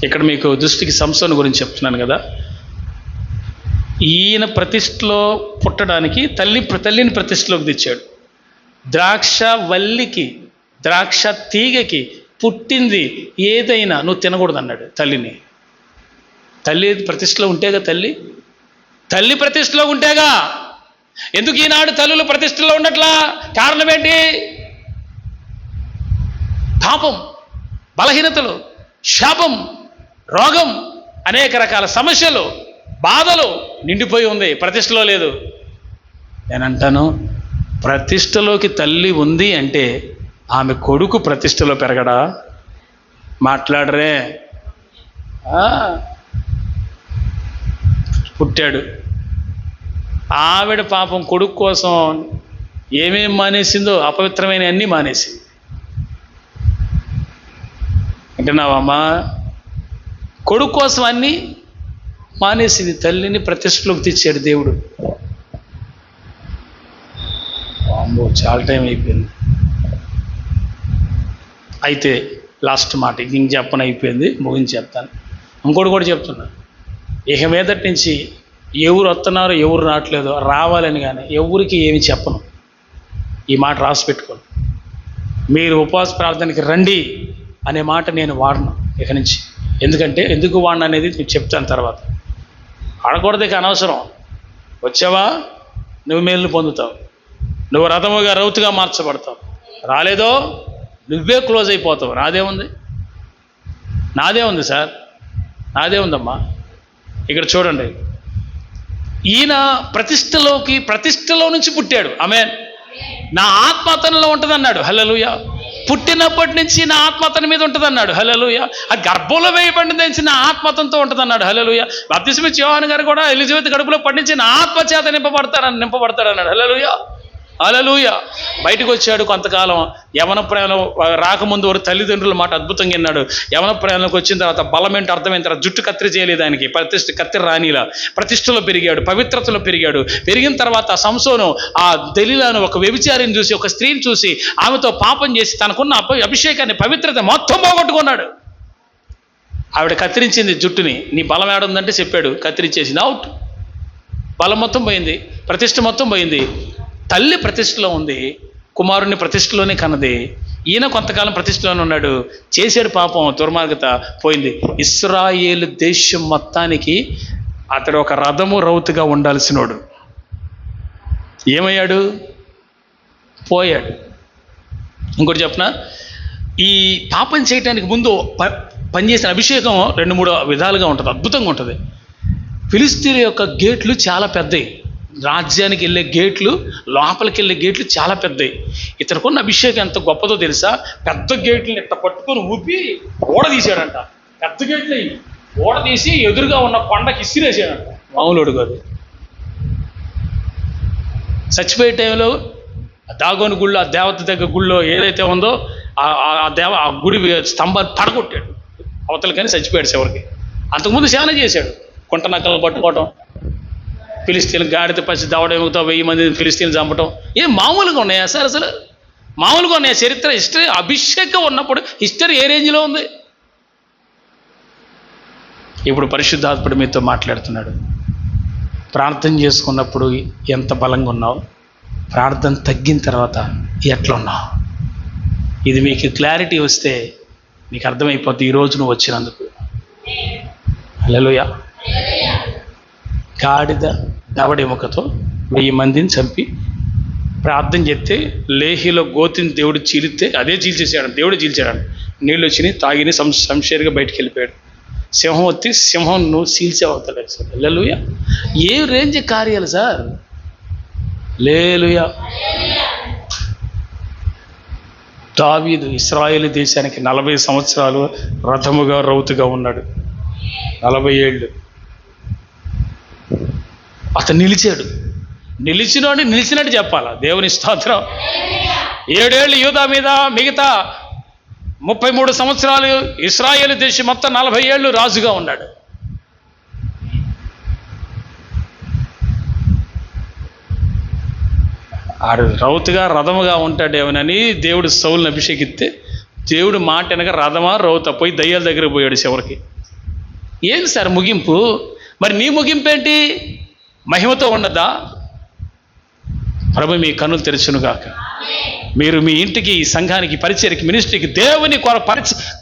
ఇక్కడ మీకు దృష్టికి సంసోను గురించి చెప్తున్నాను కదా. ఈయన ప్రతిష్టలో పుట్టడానికి తల్లిని ప్రతిష్టలోకి తెచ్చాడు. ద్రాక్ష వల్లికి, ద్రాక్ష తీగకి పుట్టింది ఏదైనా నువ్వు తినకూడదు అన్నాడు తల్లిని. తల్లి ప్రతిష్టలో ఉంటేగా, తల్లి ప్రతిష్టలో ఉంటేగా. ఎందుకు ఈనాడు తల్లులు ప్రతిష్టలో ఉండట్లా? కారణం ఏంటి? పాపం, బలహీనతలు, శాపం, రోగం, అనేక రకాల సమస్యలు, బాధలు నిండిపోయి ఉంది. ప్రతిష్టలో లేదు. నేనంటాను, ప్రతిష్టలోకి తల్లి ఉంది అంటే ఆమె కొడుకు ప్రతిష్టలో పెరగడా? మాట్లాడరే. పుట్టాడు. ఆవిడ పాపం కొడుకు కోసం ఏమేం మానేసిందో, అపవిత్రమైన అన్నీ మానేసింది. అంటున్నావమ్మా? కొడుకు కోసం అన్నీ మానేసింది. తల్లిని ప్రతిష్టలోకి తెచ్చాడు దేవుడు. అమ్మో, చాలా టైం అయిపోయింది. అయితే లాస్ట్ మాట ఇంక చెప్పని అయిపోయింది, ముగించి చెప్తాను. ఇంకోటి కూడా చెప్తున్నా. ఇక మీదటి నుంచి ఎవరు వస్తున్నారో ఎవరు రావట్లేదో రావాలని కానీ ఎవరికి ఏమి చెప్పను. ఈ మాట రాసి పెట్టుకోండి. మీరు ఉపవాస ప్రార్థనకి రండి అనే మాట నేను వాడను ఇక నుంచి. ఎందుకంటే ఎందుకు వాడిన అనేది నేను చెప్తాను తర్వాత. ఆడకూడదు, ఇక అనవసరం. వచ్చావా నువ్వు మేలు పొందుతావు, నువ్వు రథముగా రౌతుగా మార్చబడతావు. రాలేదో నువ్వే క్లోజ్ అయిపోతావు. నాదే ఉంది సార్, నాదే ఉందమ్మా. ఇక్కడ చూడండి, ఈయన ప్రతిష్టలో నుంచి పుట్టాడు. ఆమేన్. నా ఆత్మ అతనిలో ఉంటుంది అన్నాడు. హల్లెలూయా. పుట్టినప్పటి నుంచి నా ఆత్మ అతని మీద ఉంటుంది అన్నాడు. హల్లెలూయా. ఆ గర్భంలో వేయబడిన నుంచి నా ఆత్మ అతనితో ఉంటుంది అన్నాడు. హల్లెలూయా. బాప్తిస్మిచ్చే యోహాను గారు కూడా ఎలిజబెత్ కడుపులో పడించి నా ఆత్మ చేత నింపబడతాడు అన్నాడు. హల్లెలూయా. హల్లెలూయా. బయటకు వచ్చాడు. కొంతకాలం యవన ప్రయాణం రాకముందు వరకు తల్లిదండ్రుల మాట అద్భుతంగా విన్నాడు. యవన ప్రయాణంలోకి వచ్చిన తర్వాత బలం ఏంటి అర్థమైన తర్వాత జుట్టు కత్తిరి చేయలేదు ఆయనకి. కత్తిరి రానిలా ప్రతిష్టలో పెరిగాడు, పవిత్రతలో పెరిగాడు. పెరిగిన తర్వాత సంసోను ఆ దెలీలాను ఒక వ్యభిచారిని చూసి, ఒక స్త్రీని చూసి ఆమెతో పాపం చేసి తనకున్న అభిషేకాన్ని, పవిత్రత మొత్తం పోగొట్టుకున్నాడు. ఆవిడ కత్తిరించింది జుట్టుని. నీ బలం ఏడుందంటే చెప్పాడు, కత్తిరించేసింది. అవుట్. బలం మొత్తం పోయింది, ప్రతిష్ట మొత్తం పోయింది. తల్లి ప్రతిష్టలో ఉంది, కుమారుని ప్రతిష్టలోనే కన్నది. ఈయన కొంతకాలం ప్రతిష్టలోనే ఉన్నాడు. చేసాడు పాపం, దుర్మార్గత పోయింది. ఇశ్రాయేలు దేశం మొత్తానికి అతడు ఒక రథము రౌతుగా ఉండాల్సినోడు ఏమయ్యాడు? పోయాడు. ఇంకోటి చెప్పనా, ఈ పాపం చేయటానికి ముందు పనిచేసిన అభిషేకం 2-3 విధాలుగా ఉంటుంది, అద్భుతంగా ఉంటుంది. ఫిలిస్తీన్ల యొక్క గేట్లు చాలా పెద్దవి. రాజ్యానికి వెళ్ళే గేట్లు, లోపలికి వెళ్ళే గేట్లు చాలా పెద్దవి. ఇతనుకున్న అభిషేకం ఎంత గొప్పదో తెలుసా? పెద్ద గేట్లను ఇట్ట పట్టుకొని ఊపి ఓడ తీసాడంట. పెద్ద గేట్లు ఓడ తీసి ఎదురుగా ఉన్న కొండకి ఇసిరేసాడంట. మామూలుడు కాదు. చచ్చిపోయే టైంలో దాగోని గుళ్ళో, ఆ దేవత దగ్గర గుళ్ళో ఏదైతే ఉందో ఆ గుడి స్తంభాన్ని పడగొట్టాడు అవతలకని. చచ్చిపోయాడు చివరికి. అంతకుముందు చాలా చేశాడు. కుంట నక్కలను పట్టుకోవటం, ఫిలిస్తీన్లు గాడిద పచ్చి దవడేముతో 1000 మంది ఫిలిస్తీన్లు చంపటం ఏం మామూలుగా ఉన్నాయా సార్? అసలు మామూలుగా ఉన్నాయా? చరిత్ర, హిస్టరీ, అభిషేకం ఉన్నప్పుడు హిస్టరీ ఏ రేంజ్లో ఉంది? ఇప్పుడు పరిశుద్ధాత్ముడు మీతో మాట్లాడుతున్నాడు. ప్రార్థన చేసుకున్నప్పుడు ఎంత బలంగా ఉన్నావు, ప్రార్థన తగ్గిన తర్వాత ఎట్లున్నావు, ఇది మీకు క్లారిటీ వస్తే నీకు అర్థమైపోద్ది ఈరోజు నువ్వు వచ్చినందుకు. హల్లెలూయా. గాడిద దవడెముకతో 1000 మందిని చంపి ప్రార్థన చేస్తే లేహిలో గోతిని దేవుడు చీలితే అదే చీల్చేసాడు, దేవుడు చీల్చాడు. నీళ్ళు వచ్చినాయి, తాగిని సంశేరుగా బయటికి వెళ్ళిపోయాడు. సింహం వచ్చి సింహం నువ్వు చీల్చే అవుతలేదు సార్. హల్లెలూయా. ఏ రేంజ్ కార్యాలు సార్. హల్లెలూయా. దావీదు ఇశ్రాయేలు దేశానికి 40 సంవత్సరాలు రథముగా రౌతుగా ఉన్నాడు. 40 ఏళ్ళు అతను నిలిచాడు. నిలిచినట్టు చెప్పాలా? దేవుని స్తోత్రం. 7 ఏళ్ళు యూదా మీద, మిగతా 33 సంవత్సరాలు ఇశ్రాయేలు దేశం మొత్తం 40 ఏళ్ళు రాజుగా ఉన్నాడు. ఆడు రౌతుగా రథముగా ఉంటాడేమోనని దేవుడు సౌలుని అభిషేకిస్తే, దేవుడు మాట వెనక రథమా రౌత పోయి దయ్యాల దగ్గర పోయాడు చివరికి. ఏంది సార్ ముగింపు? మరి నీ ముగింపు ఏంటి? మహిమతో ఉండదా? ప్రభు మీ కన్నులు తెరచునుగాక. మీరు మీ ఇంటికి, ఈ సంఘానికి, పరిచర్యకి, మినిస్ట్రీకి, దేవుని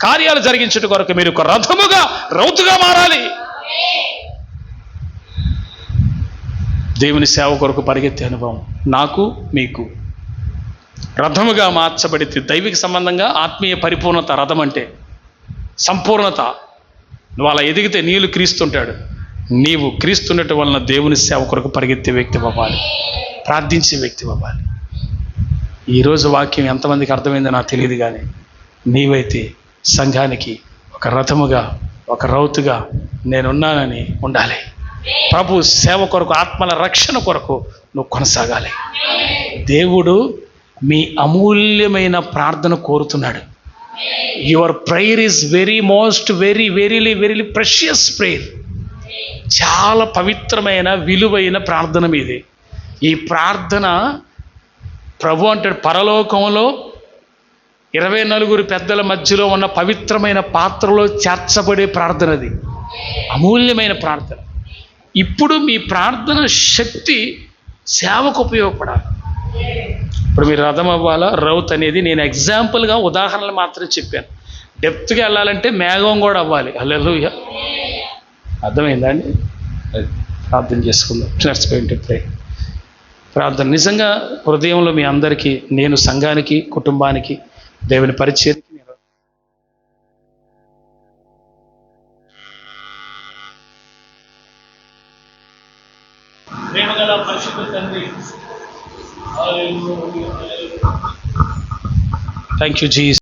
కార్యాలు జరిగించుట కొరకు మీరు ఒక రథముగా రౌతుగా మారాలి. దేవుని సేవ కొరకు పరిగెత్తే అనుభవం నాకు మీకు. రథముగా మార్చబడితే దైవిక సంబంధంగా ఆత్మీయ పరిపూర్ణత. రథం అంటే సంపూర్ణత. నువ్వు అలా ఎదిగితే నీళ్ళు క్రీస్తుంటాడు. నీవు క్రీస్తుండటం వలన దేవుని సేవ కొరకు పరిగెత్తే వ్యక్తి అవ్వాలి, ప్రార్థించే వ్యక్తి అవ్వాలి. ఈరోజు వాక్యం ఎంతమందికి అర్థమైందో నాకు తెలియదు, కానీ నీవైతే సంఘానికి ఒక రథముగా, ఒక రౌతుగా నేనున్నానని ఉండాలి. ప్రభు సేవ కొరకు, ఆత్మల రక్షణ కొరకు నువ్వు కొనసాగాలి. దేవుడు మీ అమూల్యమైన ప్రార్థన కోరుతున్నాడు. Your prayer is verily precious prayer. చాలా పవిత్రమైన, విలువైన ప్రార్థన మీది. ఈ ప్రార్థన ప్రభు అంటాడు, పరలోకంలో 24 పెద్దల మధ్యలో ఉన్న పవిత్రమైన పాత్రలో చేర్చబడే ప్రార్థన. అది అమూల్యమైన ప్రార్థన. ఇప్పుడు మీ ప్రార్థన శక్తి సేవకు ఉపయోగపడాలి. ఇప్పుడు మీరు రథం అవ్వాలా, రౌత్ అనేది నేను ఎగ్జాంపుల్గా, ఉదాహరణలు మాత్రమే చెప్పాను. డెప్త్గా వెళ్ళాలంటే మేఘం కూడా అవ్వాలి. హల్లెలూయా. అర్థమైందా అండి? ప్రార్థన చేసుకుందాం. Let's go into prayer. ప్రార్థన నిజంగా హృదయంలో మీ అందరికీ, నేను సంఘానికి, కుటుంబానికి, దేవుని పరిచర్యకి ప్రేమగల పరిశుద్ధ తండ్రి, థ్యాంక్ యూ జీసస్.